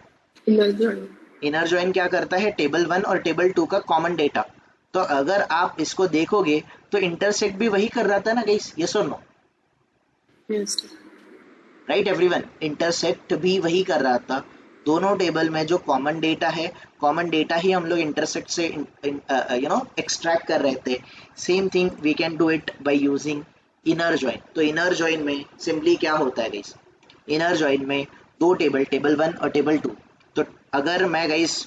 Inner join क्या करता है? टेबल 1 और टेबल 2 का कॉमन डेटा। तो अगर आप इसको देखोगे तो इंटरसेक्ट भी वही कर रहा था ना गाइस, यस और नो? राइट एवरीवन, इंटरसेक्ट भी वही कर रहा था। दोनों टेबल में जो कॉमन डेटा है, कॉमन डेटा ही हम लोग इंटरसेक्ट से एक्सट्रैक्ट कर रहे थे। Same thing we can do it by using inner join. तो इनर ज्वाइन में सिंपली क्या होता है गाइस? इनर ज्वाइन में दो टेबल 1 और टेबल 2। तो अगर मैं गाइस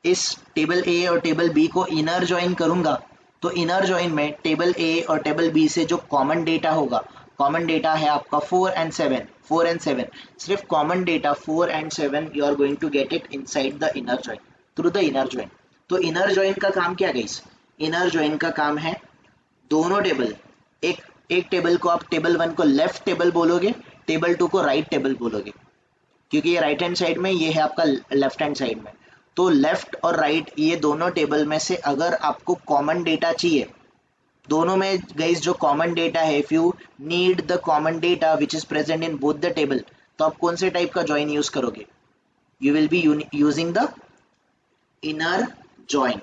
इस टेबल ए और टेबल बी को इनर ज्वाइन करूंगा, तो इनर ज्वाइन में टेबल ए और टेबल बी से जो कॉमन डेटा होगा, कॉमन डेटा है आपका 4 and 7, सिर्फ common data 4 and 7 you are going to get it inside the inner join through the inner join. तो इनर ज्वाइन का काम क्या गाइस? इनर ज्वाइन का काम है दोनों टेबल, एक टेबल को आप टेबल 1 को लेफ्ट टेबल बोलोगे, टेबल 2 को राइट टेबल बोलोगे, क्योंकि ये राइट हैंड साइड में, ये है आपका लेफ्ट हैंड साइड में। तो लेफ्ट और राइट ये दोनों टेबल में से अगर आपको कॉमन डेटा चाहिए, दोनों में गाइस जो कॉमन डेटा है, if you need the common data which is present in both the table, तो आप कौन से टाइप का ज्वाइन यूज करोगे? You will be using the inner join.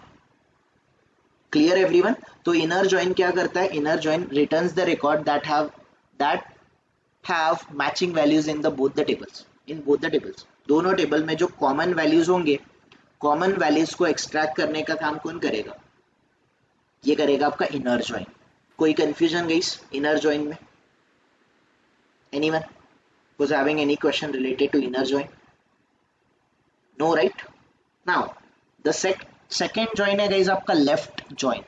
Clear everyone? तो इनर ज्वाइन क्या करता है? Inner join returns the record that have matching values in both the tables. दोनों टेबल में जो कॉमन वैल्यूज होंगे, कॉमन वैल्यूज को एक्सट्रैक्ट करने का काम कौन करेगा? ये करेगा आपका इनर ज्वाइन। कोई कंफ्यूजन गाइस इनर ज्वाइन में? Anyone who's having any question related to inner join? No, right? Now the second join है गाइस आपका लेफ्ट ज्वाइन,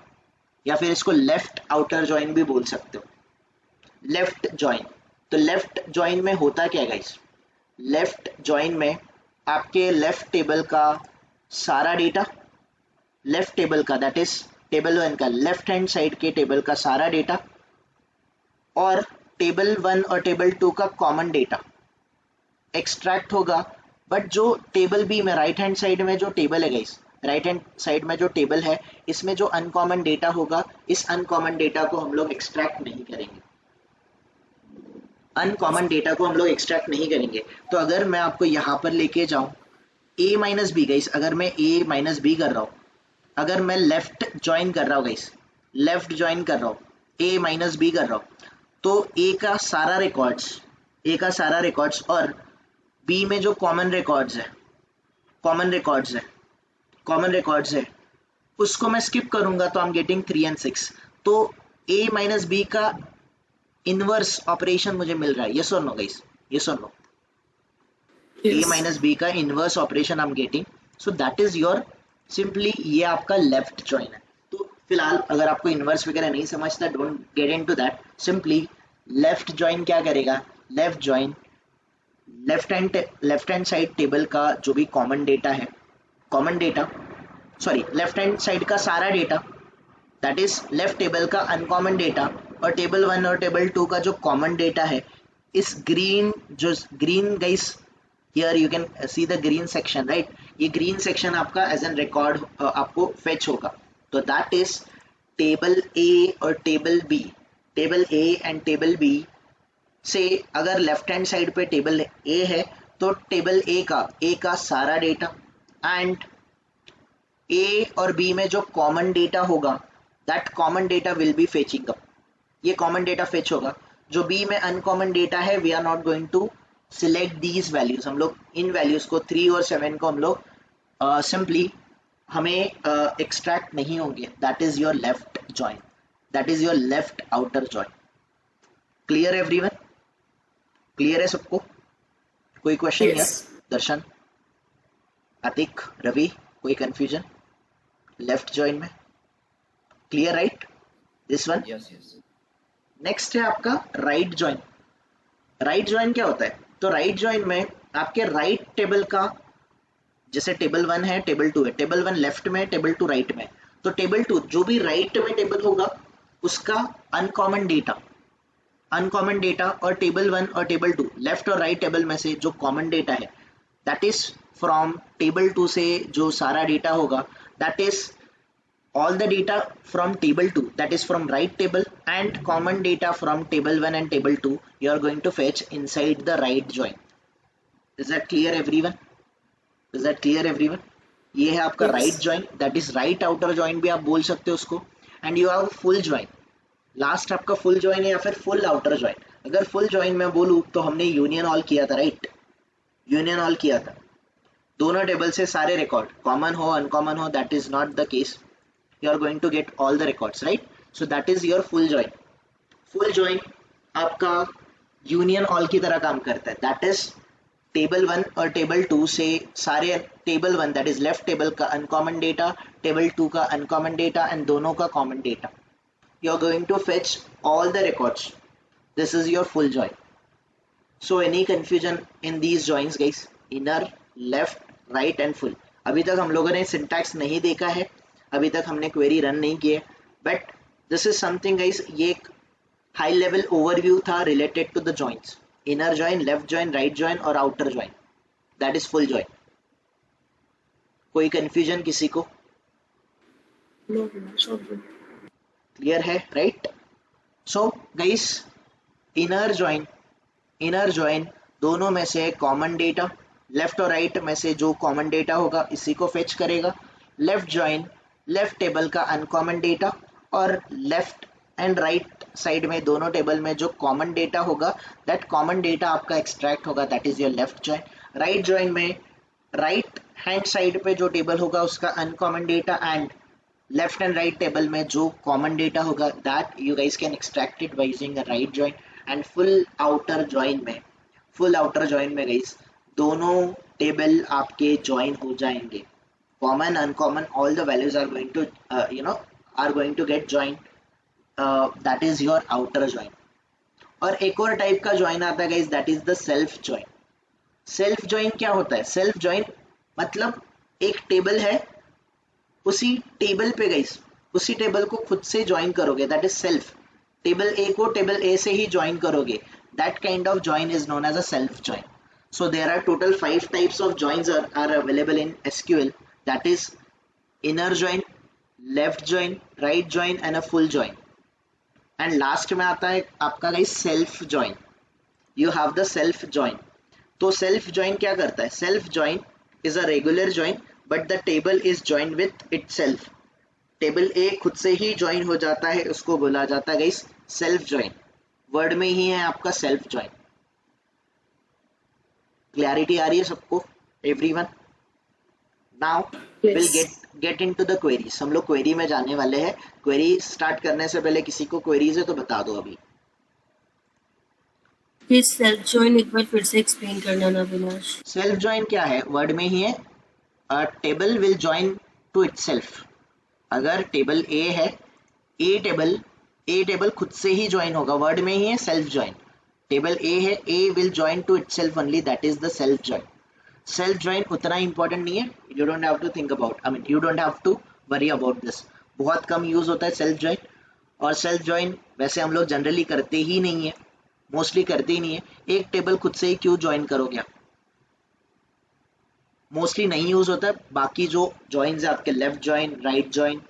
या फिर इसको लेफ्ट आउटर ज्वाइन भी बोल सकते हो। लेफ्ट ज्वाइन, तो लेफ्ट ज्वाइन में होता क्या है गाइस? लेफ्ट ज्वाइन में आपके लेफ्ट टेबल का सारा डेटा, लेफ्ट टेबल का दैट इज टेबल 1 का लेफ्ट हैंड साइड के टेबल का सारा डेटा, और टेबल 1 और टेबल 2 का कॉमन डेटा एक्सट्रैक्ट होगा। बट जो टेबल बी में राइट हैंड साइड में जो टेबल है गाइस, राइट हैंड साइड में जो टेबल है, इसमें जो अनकॉमन डेटा होगा, इस अनकॉमन डेटा को हम लोग एक्सट्रैक्ट नहीं करेंगे। अनकॉमन डेटा को हम लोग एक्सट्रैक्ट नहीं करेंगे। तो अगर मैं आपको यहाँ पर लेके जाऊँ a माइनस बी गाइस, अगर मैं a माइनस बी कर रहा हूँ, अगर मैं लेफ्ट ज्वाइन कर रहा हूँ गाइस, लेफ्ट ज्वाइन कर रहा हूँ, a माइनस बी कर रहा हूँ, तो a का सारा रिकॉर्ड्स और b में जो कॉमन रिकॉर्ड्स है उसको मैं स्किप करूंगा, तो आई एम गेटिंग 3 and 6। तो a माइनस बी का इनवर्स ऑपरेशन मुझे मिल रहा है, यस और नो गाइस? यस और नो? a माइनस बी का inverse operation I am getting. So that is your simply, ये आपका लेफ्ट ज्वाइन है। तो फिलहाल अगर आपको इनवर्स वगैरह नहीं समझता, don't get into that. Simply left join क्या करेगा? Left join left hand side table का जो भी कॉमन डेटा है, लेफ्ट हैंड साइड का सारा data, that is left table का अनकॉमन डेटा, और टेबल 1 और टेबल 2 का जो कॉमन डेटा है, इस green guys, here you can see the green section, right? ये ग्रीन सेक्शन आपका एज एन रिकॉर्ड आपको फेच होगा। तो दैट इज टेबल ए और table B. Table A and table B से अगर लेफ्ट हैंड साइड पे टेबल ए है, तो टेबल ए का सारा डेटा एंड ए और बी में जो कॉमन डेटा होगा, that common data will be fetching up. ये कॉमन डेटा फेच होगा। जो बी में अनकॉमन डेटा है, we are not going to select these values. हम लोग इन वैल्यूज को 3 और 7 को हम लोग सिंपली हमें एक्सट्रैक्ट नहीं होंगे, that is your left join, that is your left outer join. Clear everyone? Clear है सबको? कोई क्वेश्चन हियर? Yes. दर्शन, अतिक, रवि, कोई कंफ्यूजन लेफ्ट जॉइन में? Clear right this one? Yes yes. Next है आपका राइट जॉइन। राइट जॉइन क्या होता है? तो राइट जॉइन में आपके राइट टेबल का, जैसे टेबल 1 है, टेबल 2 है, टेबल 1 लेफ्ट में, टेबल 2 राइट में, तो टेबल 2 जो भी राइट में टेबल होगा उसका अनकॉमन डेटा और टेबल 1 और टेबल 2 लेफ्ट और राइट टेबल में से जो कॉमन डेटा है दैट इज फ्रॉम टेबल 2 से जो सारा डेटा होगा that is all the data from table 2, that is from right table, and common data from table 1 and table 2 you are going to fetch inside the right join. Is that clear everyone? Is that clear everyone? ये है आपका Yes. right join, that is right outer join भी आप बोल सकते हो उसको, and you have full join. Last आपका full join है या फिर full outer join. अगर full join मैं बोलूँ तो हमने union all किया था, right? union all किया था, दोनों टेबल से सारे रिकॉर्ड, कॉमन हो अनकॉमन हो, that is not the case, you are going to get all the records, right? So that is your full join. full join आपका union all की तरह काम करता है, that is table 1 और table 2 से सारे table 1 that is left table का uncommon data, table 2 का uncommon data and दोनों का common data, you are going to fetch all the records. This is your full join. So any confusion in these joins guys? inner, left, right and full. अभी तक हम लोगों ने syntax नहीं देखा है, अभी तक हमने क्वेरी रन नहीं किए, but this is something guys, ये एक हाई लेवल ओवरव्यू था related to the joints, inner join, left join, right join और outer join, that is full join. कोई कंफ्यूजन किसी को? No, Avinash, all good. Clear है right? So guys inner join दोनों में से कॉमन डेटा, लेफ्ट और राइट में से जो कॉमन डेटा होगा इसी को फेच करेगा। लेफ्ट जॉइन लेफ्ट टेबल का अनकॉमन डेटा और लेफ्ट एंड राइट साइड में दोनों टेबल में जो कॉमन डेटा होगा दैट कॉमन डेटा आपका एक्सट्रैक्ट होगा, that is your left join. Right join में राइट हैंड साइड पे जो टेबल होगा उसका uncommon data and left and right table में जो कॉमन डेटा होगा that you guys can extract it by using a right join. And full outer join में गाइस दोनों टेबल आपके जॉइन हो जाएंगे, common uncommon all the values are going to are going to get joined, that is your outer join। और एक और टाइप का join आता है guys, that is the self join। self join क्या होता है? self join मतलब एक टेबल है, उसी टेबल पे guys उसी टेबल को खुद से join करोगे, that is self। Table A को टेबल A से ही join करोगे, that kind of join is known as a self join। so there are total 5 types of joins are available in SQL, that is inner join, left join, right join and a full join। and last में आता है आपका guys self join। you have the self join। तो self join क्या करता है? self join is a regular join but the table is joined with itself। Table A खुद से ही join हो जाता है, उसको बोला जाता है गाइस self join। वर्ड में ही है आपका self join। क्लैरिटी आ रही है सबको everyone? Now will get into the queries. हम लोग क्वेरी में जाने वाले हैं। क्वेरी स्टार्ट करने से पहले किसी को क्वेरीज है तो बता दो अभी। प्लीज सेल्फ जॉइन एक बार फिर से एक्सप्लेन करना ना अविनाश। सेल्फ जॉइन क्या है? वर्ड में ही है, a table will join to itself. अगर टेबल ए है, ए टेबल खुद से ही ज्वाइन होगा, वर्ड में ही है सेल्फ ज्वाइन। टेबल ए है, A will join to itself only, that is the self join. Self join उतना इंपॉर्टेंट नहीं है, you don't have to think about, I mean you don't have to worry about this. बहुत कम यूज होता है सेल्फ ज्वाइन, और सेल्फ ज्वाइन वैसे हम लोग जनरली करते ही नहीं है, मोस्टली करते ही नहीं है। एक टेबल खुद से ही क्यों ज्वाइन करोगे आप? मोस्टली नहीं यूज होता है। बाकी जो ज्वाइंस है आपके left join, right join,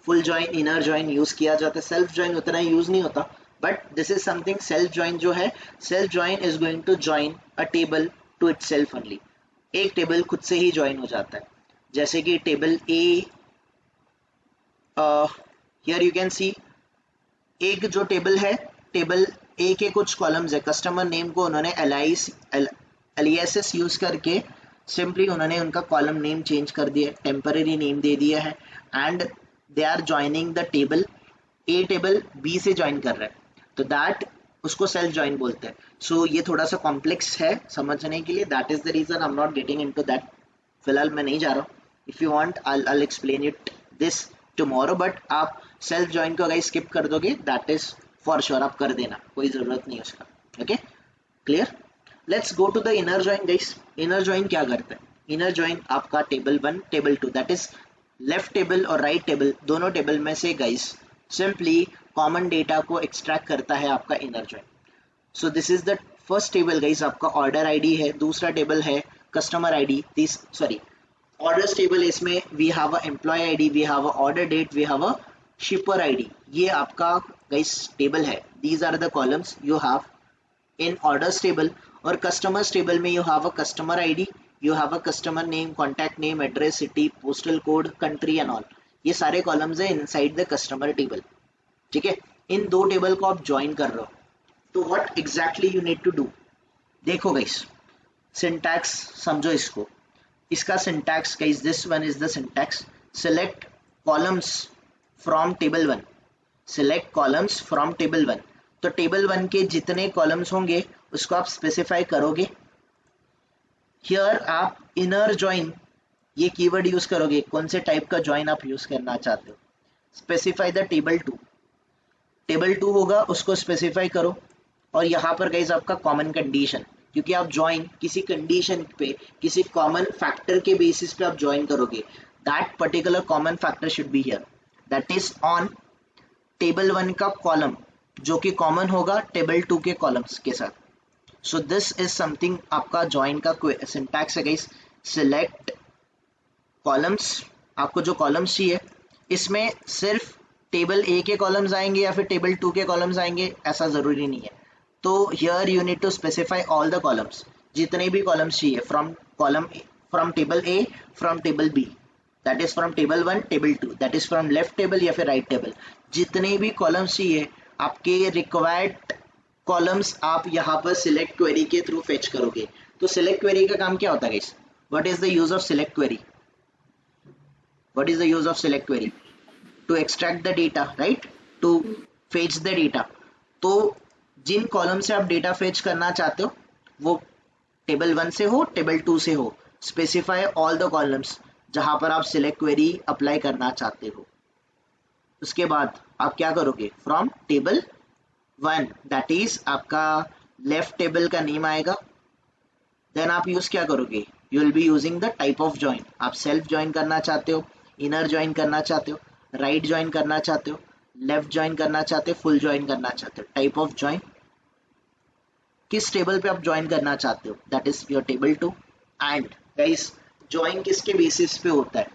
full join, inner join use किया जाता है। सेल्फ ज्वाइन उतना यूज नहीं होता, but this is something. Self join जो है, self join is going to join a table to itself only. एक टेबल खुद से ही ज्वाइन हो जाता है, जैसे कि table A, here you can see, एक जो टेबल है, टेबल ए के कुछ कॉलम्स है, कस्टमर नेम को उन्होंने एलियासेस यूज करके सिंपली उन्होंने उनका कॉलम नेम चेंज कर दिया, टेम्पररी नेम दे दिया है, and they are joining the table, A table B से ज्वाइन कर रहा है, तो दैट उसको सेल्फ ज्वाइन बोलते हैं. सो ये थोड़ा सा कॉम्प्लेक्स है समझने के लिए, that is the reason I am not getting into that. फिलहाल मैं नहीं जा रहा हूँ. If you want I explain it this tomorrow, but आप सेल्फ ज्वाइन को अगर स्किप कर दोगे दैट इज फॉर श्योर, आप कर देना, कोई ज़रूरत नहीं उसका. Okay, clear. Let's go to the inner join guys. Inner join क्या करता है? इनर ज्वाइन आपका table 1 table 2 that is left table और राइट टेबल, दोनों टेबल में से गाइस सिंपली कॉमन डेटा को एक्सट्रैक्ट करता है आपका inner join. So this is the first table guys, आपका ऑर्डर आईडी है, दूसरा टेबल है कस्टमर आईडी, ऑर्डर्स टेबल. इसमें we have a employ ID, we have a order date, we have a shipper ID. ये आपका गाइस टेबल है. These are the columns you have in orders table. और कस्टमर्स टेबल में you have a customer ID, you have a customer name, contact name, address, city, postal code, country and all. ये सारे कॉलम्स है इनसाइड द कस्टमर टेबल. ठीक है, इन दो टेबल को आप ज्वाइन कर रहे हो, तो what exactly you need to do? देखो गाइस, सिंटैक्स समझो इसको. इसका syntax guys, this one is the syntax. Select columns from table 1, select columns from table 1. तो टेबल 1 के जितने कॉलम्स होंगे उसको आप स्पेसिफाई करोगे. हियर आप इनर ज्वाइन ये कीवर्ड यूज करोगे. कौन से टाइप का ज्वाइन आप यूज करना चाहते हो? Specify the table 2. टेबल 2 होगा उसको स्पेसिफाई करो. और यहाँ पर गाइज आपका कॉमन कंडीशन, क्योंकि आप ज्वाइन किसी कंडीशन पे, किसी कॉमन फैक्टर के बेसिस पे आप ज्वाइन करोगे. That particular common factor should be here, that is on table 1 का कॉलम जो कि कॉमन होगा टेबल 2 के कॉलम्स के साथ. सो दिस इज समथिंग आपका ज्वाइन का सिंटैक्स है गाइस. सिलेक्ट कॉलम्स, आपको जो कॉलम्स चाहिए, इसमें सिर्फ टेबल ए के कॉलम्स आएंगे या फिर टेबल 2 के कॉलम्स आएंगे ऐसा ज़रूरी नहीं है. तो here you need to specify all the columns, जितने भी कॉलम्स चाहिए from table A, from table B, that is from table 1 table 2, that is from left table या फिर राइट टेबल. जितने भी कॉलम्स चाहिए आपके रिक्वायर्ड कॉलम्स आप यहाँ पर सिलेक्ट क्वेरी के थ्रू फेच करोगे. तो सिलेक्ट क्वेरी का काम क्या होता है guys? What is the use of select query? What is the use of select query? To extract the data, right, to fetch the data. तो जिन कॉलम से आप डेटा फेच करना चाहते हो वो टेबल 1 से हो, टेबल 2 से हो, स्पेसिफाई ऑल द कॉलम्स जहाँ पर आप सिलेक्ट क्वेरी अप्लाई करना चाहते हो. उसके बाद आप क्या करोगे? फ्रॉम टेबल 1 दैट इज आपका लेफ्ट टेबल का नेम आएगा. देन आप यूज क्या करोगे? You will be using the type of join. आप सेल्फ ज्वाइन करना चाहते हो, इनर ज्वाइन करना चाहते हो, राइट ज्वाइन करना चाहते हो, लेफ्ट ज्वाइन करना चाहते हो, फुल ज्वाइन करना चाहते हो. टाइप ऑफ ज्वाइन, किस टेबल पे आप ज्वाइन करना चाहते हो, that is your table 2. And guys, join किसके बेसिस पे होता है?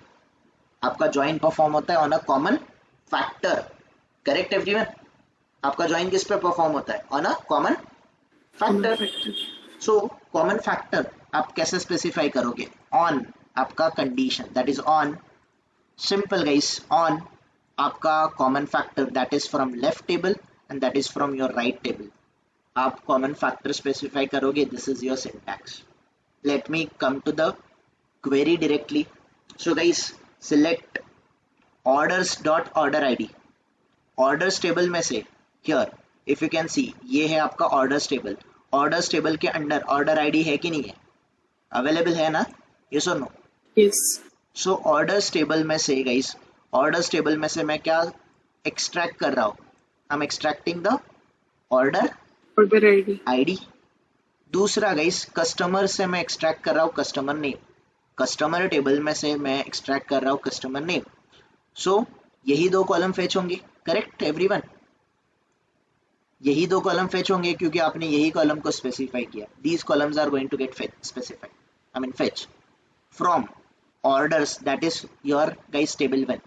आपका ज्वाइन परफॉर्म होता है on a common factor. Correct everyone? आपका ज्वाइन किस पे परफॉर्म होता है? On a common factor. So common factor आप कैसे स्पेसिफाई करोगे? ऑन आपका condition, that is on, simple guys, on आपका common factor that is from left table and that is from your right table. आप कॉमन फैक्टर स्पेसिफाई करोगे. This is your syntax. Let me come to the query directly. So guys, select orders dot order ID. Orders table में से here if you can see, ये है आपका ऑर्डर्स टेबल. ऑर्डर्स टेबल के अंडर ऑर्डर आईडी है कि नहीं है? अवेलेबल है ना? यस और no? Yes. So orders table में से गाइस, ऑर्डर्स टेबल में से मैं क्या एक्सट्रैक्ट कर रहा हूँ? I am extracting the order Order ID. ID. दूसरा गाइस, कस्टमर से मैं एक्सट्रैक्ट कर रहा हूँ कस्टमर नेम. कस्टमर टेबल में से मैं एक्सट्रैक्ट कर रहा हूँ कस्टमर नेम. सो यही दो कॉलम फेच होंगे. Correct everyone? यही दो कॉलम फेच होंगे क्योंकि आपने यही कॉलम को स्पेसिफाई किया. These columns are going to get specified, I mean fetch from orders that is your guys table 1.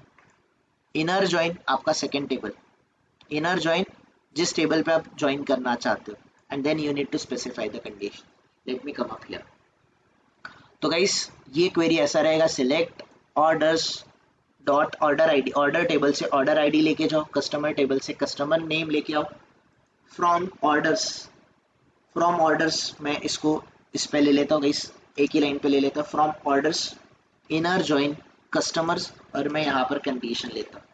Inner join आपका सेकेंड टेबल. इनर ज्वाइन जिस टेबल पे आप ज्वाइन करना चाहते हो, and then you need to specify the condition. Let me come up here. तो गाइस, ये क्वेरी ऐसा रहेगा, select orders dot order ID. Order table से ऑर्डर आईडी लेके जाओ, कस्टमर टेबल से कस्टमर नेम लेके आओ. फ्रॉम ऑर्डर्स, फ्रॉम ऑर्डर्स मैं इसको इस पे ले लेता हूँ गाइस, एक ही लाइन पे ले लेता हूँ, from orders inner join customers, और मैं यहाँ पर कंडीशन लेता हूँ।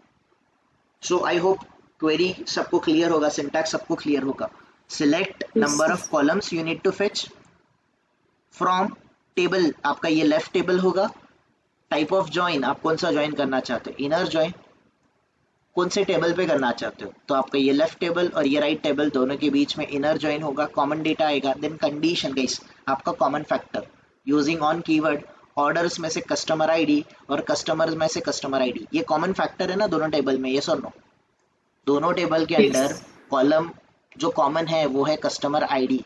सो आई होप क्वेरी सबको क्लियर होगा, सिंटैक्स सबको क्लियर होगा। Select Yes, number sir. Of columns you need to fetch from table, आपका ये लेफ्ट टेबल होगा। टाइप ऑफ ज्वाइन, आप कौन सा ज्वाइन करना चाहते हो, इनर ज्वाइन, कौन से टेबल पे करना चाहते हो, तो आपका ये लेफ्ट टेबल और ये राइट टेबल दोनों के बीच में इनर ज्वाइन होगा, कॉमन डेटा आएगा। देन कंडीशन गाइस, आपका common factor using on keyword, orders में से कस्टमर आईडी और कस्टमर्स में से कस्टमर आईडी, ये कॉमन फैक्टर है ना दोनों टेबल में, यस और नो? दोनों टेबल के अंडर Yes. कॉलम जो कॉमन है वो है कस्टमर आईडी।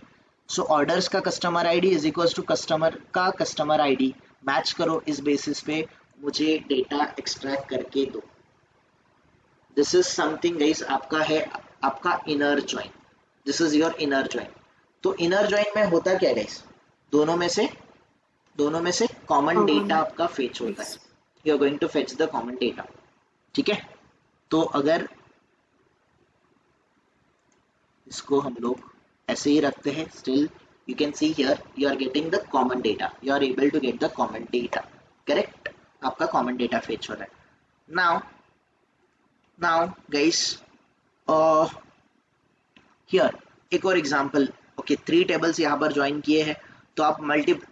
सो ऑर्डर्स का customer ID is equals to customer का कस्टमर आईडी, मैच करो, इस बेसिस पे मुझे डेटा एक्सट्रैक्ट करके दो। दिस इज समथिंग गाइस आपका है, आपका inner join, this is your inner join. तो इनर ज्वाइन में होता क्या गाइस, दोनों में से कॉमन डेटा Common. आपका फेच होता है, Yes. You are going to fetch the common data, ठीक है? तो अगर इसको हम लोग ऐसे ही रखते हैं, still you can see here you are getting the common data, you are able to get the common data, correct? आपका कॉमन डेटा फेच हो रहा है। नाउ गाइस हियर एक और एग्जांपल, ओके 3 टेबल्स यहाँ पर ज्वाइन किए हैं, तो आप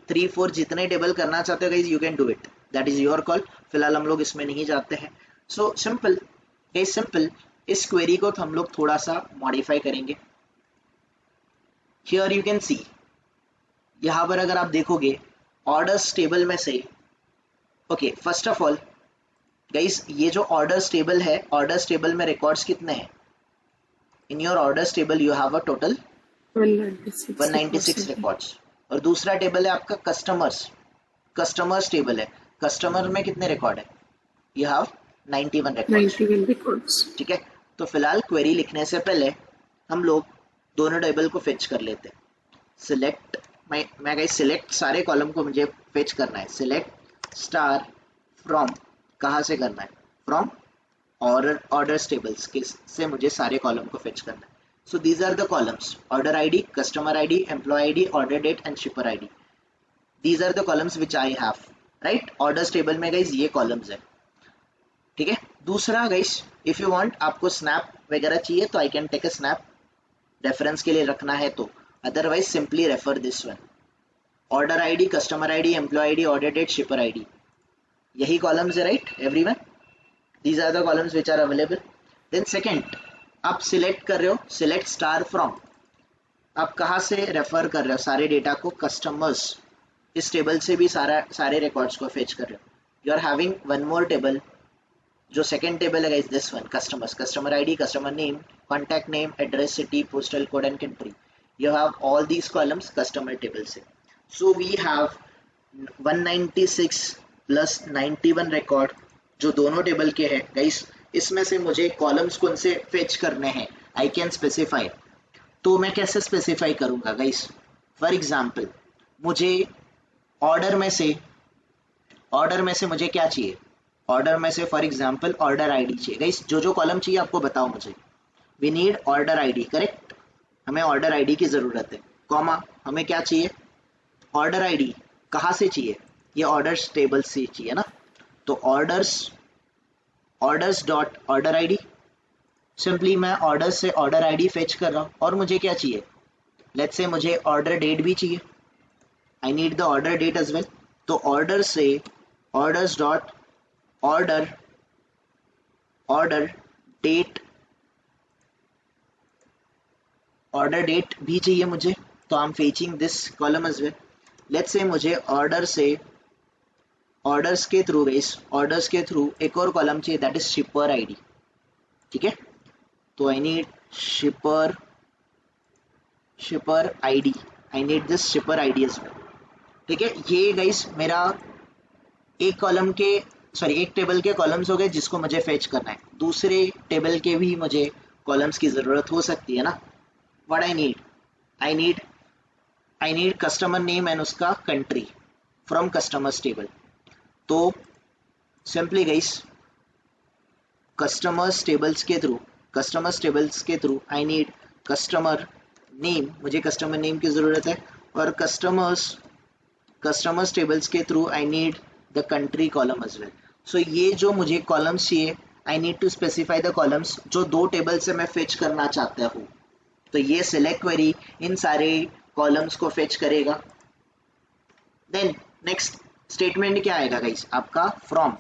3 4 जितने टेबल करना चाहते हो guys, you can do it, that is your call. फिलहाल हम लोग इसमें नहीं जाते हैं। So simple guys, simple. इस क्वेरी को हम लोग थोड़ा सा मॉडिफाई करेंगे। हियर यू कैन सी, यहाँ पर अगर आप देखोगे ऑर्डर्स टेबल में से, okay first of all guys, ये जो ऑर्डर्स टेबल है, ऑर्डर्स टेबल में रिकॉर्ड्स कितने हैं? In your orders table you have a total 196 196 records. Records. और दूसरा टेबल है आपका कस्टमर्स टेबल है। कस्टमर में कितने रिकॉर्ड है? You have 91 records, 91 records. ठीक है? तो फिलहाल क्वेरी लिखने से पहले हम लोग दोनों टेबल को फेच कर लेते हैं। सिलेक्ट, मैं गाइस सिलेक्ट सारे कॉलम को मुझे फेच करना है। सिलेक्ट स्टार फ्रॉम, कहाँ से करना है? फ्रॉम ऑर्डर्स टेबल्स के से मुझे सारे कॉलम को फेच करना है। So these are the columns: order ID, customer ID, employee ID, order date and shipper ID. These are the columns which I have, right? Orders table में guys ये columns है, ठीक है? दूसरा guys, if you want आपको snap वगैरह चाहिए तो I can take a snap, reference के लिए रखना है तो, otherwise simply refer this one. Order ID, customer ID, employee ID, order date, shipper ID. यही columns है, right? Everyone? These are the columns which are available. Then second, आप सिलेक्ट कर रहे हो, सिलेक्ट स्टार फ्रॉम, आप कहाँ से रेफर कर रहे हो सारे डेटा को? कस्टमर्स, इस टेबल से भी सारे रिकॉर्ड्स को फेच कर रहे हो। You are having one more table, जो सेकंड टेबल है guys, this one, customers, customer ID, customer name, contact name, address, city, postal code and country. You have all these columns customer table से। So we have 196 plus 91 record जो दोनों टेबल के हैं गाइस। इसमें से मुझे कॉलम्स कौन से फेच करने हैं, आई कैन स्पेसिफाई। तो मैं कैसे स्पेसिफाई करूंगा गाइस? फॉर एग्जांपल मुझे ऑर्डर में से मुझे क्या चाहिए? ऑर्डर में से फॉर एग्जांपल ऑर्डर आईडी चाहिए गाइस। जो कॉलम चाहिए आपको बताओ मुझे। We need order ID, correct? हमें ऑर्डर आईडी की जरूरत है, कॉमा हमें क्या चाहिए? Order ID. कहाँ से चाहिए? ये ऑर्डर्स टेबल से चाहिए ना, तो orders dot order ID, simply मैं ऑर्डर से ऑर्डर आईडी फेच कर रहा हूँ। और मुझे क्या चाहिए? लेट्स से मुझे ऑर्डर डेट भी चाहिए, I need the order date as well. तो ऑर्डर से ऑर्डर्स डॉट ऑर्डर डेट भी चाहिए मुझे, तो I am fetching this column as well. Let's say मुझे ऑर्डर्स के थ्रू एक और कॉलम चाहिए, दैट इज शिपर आईडी, ठीक है? तो I need shipper ID, I need this shipper ID as well, ठीक है? ये गाइस मेरा एक टेबल के कॉलम्स हो गए जिसको मुझे फेच करना है। दूसरे टेबल के भी मुझे कॉलम्स की जरूरत हो सकती है ना। What I need customer name and उसका कंट्री फ्रॉम कस्टमर्स टेबल। तो सिंपली गाइस कस्टमर्स टेबल्स के through I need customer name, मुझे कस्टमर नेम की ज़रूरत है, और कस्टमर्स टेबल्स के through I need the country column as well. So ये जो मुझे कॉलम्स चाहिए, I need to specify the columns जो दो टेबल से मैं फेच करना चाहता हूँ। तो ये सिलेक्ट क्वेरी इन सारे कॉलम्स को फेच करेगा। देन नेक्स्ट स्टेटमेंट क्या आएगा गाइस, आपका फ्रॉम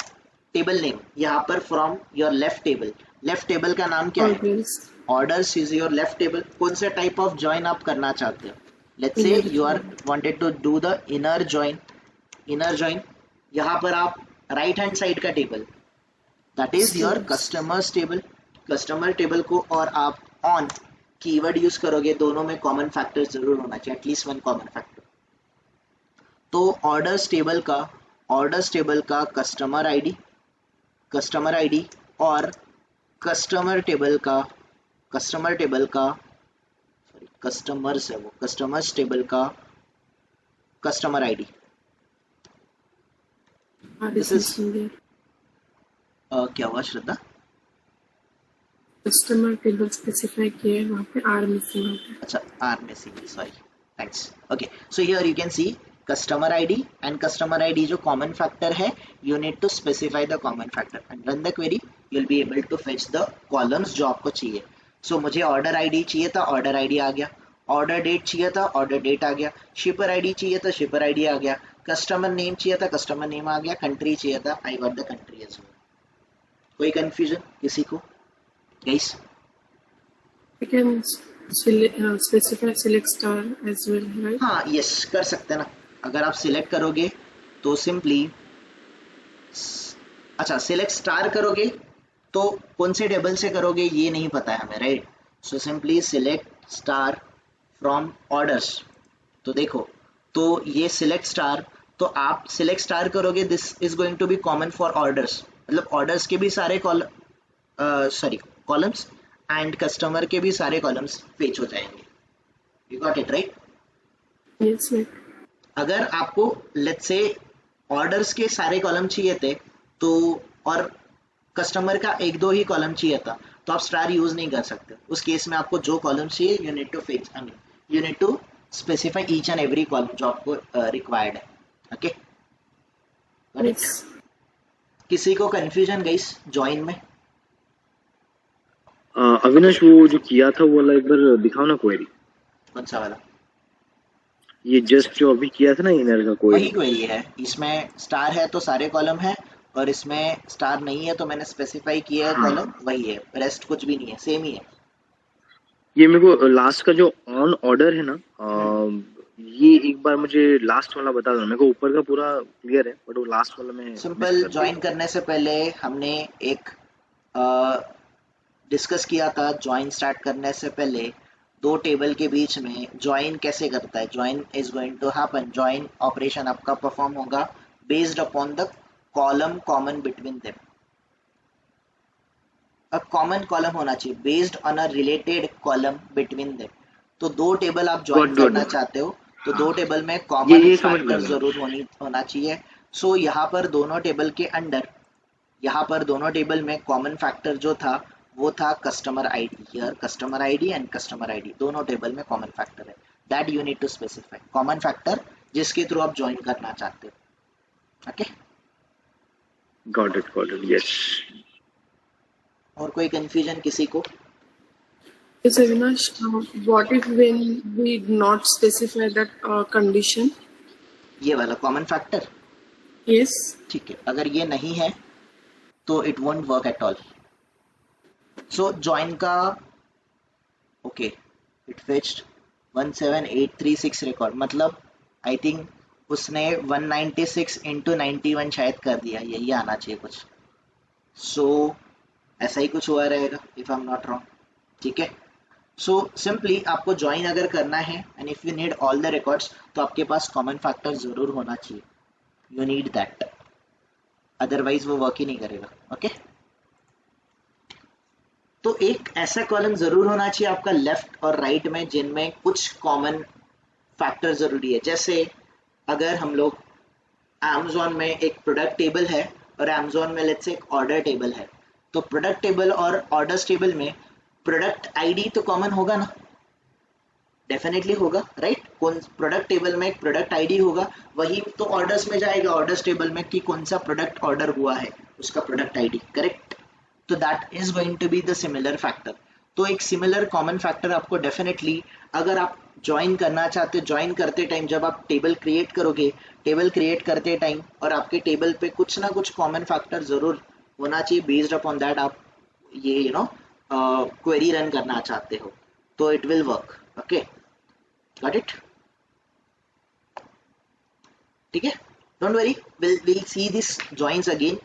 टेबल नेम, यहाँ पर फ्रॉम योर लेफ्ट टेबल का नाम क्या है, Orders. Orders is your left table. कौन से टाइप ऑफ जॉइन आप करना चाहते हो, let's say Inner you are join. Wanted to do the inner join. यहाँ पर आप राइट हैंड साइड का table, that is your customer table को, और आप ऑन कीवर्ड यूज करोगे, दोनों में कॉमन फैक्टर जरूर होना चाहिए, एटलीस्ट वन कॉमन फैक्टर। तो ऑर्डर्स टेबल का कस्टमर आईडी और कस्टमर टेबल का कस्टमर्स है वो, कस्टमर्स टेबल का customer ID. R This is is- missing there. क्या हुआ श्रद्धा? Customer table specify किया है, वहाँ पे R missing होता है. अच्छा, are missing, sorry, thanks. Okay, so here you can see customer ID and customer ID जो कॉमन फैक्टर है, you need to specify the common factor and run the query, you'll be able to fetch the columns जो आपको चाहिए। so मुझे ऑर्डर आईडी चाहिए था, ऑर्डर आईडी आ गया, ऑर्डर डेट चाहिए था, ऑर्डर डेट आ गया, शिपर आईडी चाहिए था, शिपर आईडी आ गया, कस्टमर नेम चाहिए था, कस्टमर नेम आ गया, कंट्री चाहिए था, I got the country as well. कोई कंफ्यूजन किसी को guys? We can specify select star as well, right? हाँ, यस, कर सकते हैं ना। अगर आप सिलेक्ट करोगे तो सिंपली, अच्छा, सिलेक्ट स्टार करोगे तो कौन से टेबल से करोगे ये नहीं पता है हमें, right? So simply select star from orders. तो देखो, तो ये सिलेक्ट स्टार, तो आप सिलेक्ट स्टार करोगे, this is going to be common for orders, मतलब ऑर्डर्स के भी सारे कॉलम्स एंड कस्टमर के भी सारे कॉलम्स फेच हो जाएंगे। You got it right? Yes, right. अगर आपको लेट्स से ऑर्डर्स के सारे कॉलम चाहिए थे तो, और कस्टमर का एक दो ही कॉलम चाहिए था, तो आप स्टार यूज नहीं कर सकते। उस केस में आपको जो कॉलम चाहिए, you need to fetch, I mean you need to specify each and every column जो आपको रिक्वायर्ड है। Okay, Yes. किसी को कंफ्यूजन गाइस जॉइन में? अविनाश, वो जो किया था वो वाला एक बार दिखाओ ना क्वेरी। कौन सा वाला? ये जस्ट जो अभी किया था ना इनर का वही क्वेरी। क्वेरी है, इसमें स्टार है तो सारे कॉलम है, और इसमें स्टार नहीं है तो मैंने स्पेसिफाई किया है कॉलम, वही है, रेस्ट कुछ भी नहीं है, सेम ही है। ये मेरे को लास्ट का जो ऑन ऑर्डर है ना, ये एक बार मुझे लास्ट वाला बता दो। मेरे को ऊपर का पूरा क्लियर है, बट वो लास्ट वाला में सिंपल ज्वाइन करने से पहले हमने एक डिस्कस किया था, ज्वाइन स्टार्ट करने से पहले दो टेबल के बीच में ज्वाइन कैसे करता है। Join is going to happen, join operation आपका परफॉर्म होगा based upon the column common between them. A common column होना चाहिए based on a related column between them. तो दो टेबल आप ज्वाइन Got करना it. चाहते हो तो दो टेबल में कॉमन ये समझ में फैक्टर आ गया। जरूर होना चाहिए। सो यहाँ पर दोनों टेबल के अंडर, यहाँ पर दोनों टेबल में कॉमन फैक्टर जो था वो था customer ID. Here customer ID and customer ID दोनों टेबल में कॉमन फैक्टर है, that you need to specify common factor जिसके थ्रू आप ज्वाइन करना चाहते हो। Okay, got it, yes. और कोई कंफ्यूजन किसी को? Yes, Avinash, what if when we not specify that condition? ये वाला कॉमन फैक्टर, Yes. ठीक है, अगर ये नहीं है तो it won't work at all. So join का ओके, इट फेच्ड 17836 रिकॉर्ड, मतलब आई थिंक उसने 196 इंटू 91 शायद कर दिया, यही आना चाहिए कुछ। सो ऐसा ही कुछ हुआ रहेगा if I am not wrong, ठीक है। सो सिंपली आपको ज्वाइन अगर करना है and if you need all the records, तो आपके पास कॉमन फैक्टर जरूर होना चाहिए, यू नीड दैट, अदरवाइज वो वर्क ही नहीं करेगा। ओके, तो एक ऐसा कॉलम जरूर होना चाहिए आपका लेफ्ट और राइट में जिनमें कुछ कॉमन फैक्टर जरूरी है। जैसे अगर हम लोग Amazon में एक प्रोडक्ट टेबल है और Amazon में लेट्स से एक ऑर्डर टेबल है, तो प्रोडक्ट टेबल और ऑर्डर्स टेबल में प्रोडक्ट आईडी तो कॉमन होगा ना, डेफिनेटली होगा, राइट। कौन प्रोडक्ट टेबल में एक प्रोडक्ट आईडी होगा, वही तो ऑर्डर्स में जाएगा, ऑर्डर्स टेबल में कि कौन सा प्रोडक्ट ऑर्डर हुआ है, उसका प्रोडक्ट आईडी, करेक्ट। तो that is going to be the similar factor. तो एक सिमिलर कॉमन फैक्टर आपको डेफिनेटली, अगर आप ज्वाइन करना चाहते, ज्वाइन करते टाइम जब आप टेबल क्रिएट करोगे, टेबल क्रिएट करते टाइम और आपके टेबल पे कुछ ना कुछ कॉमन फैक्टर जरूर होना चाहिए, बेस्ड अपॉन दैट आप ये क्वेरी रन करना चाहते हो, तो it will work. Okay, got it, ठीक है। Don't worry, will see this joins again.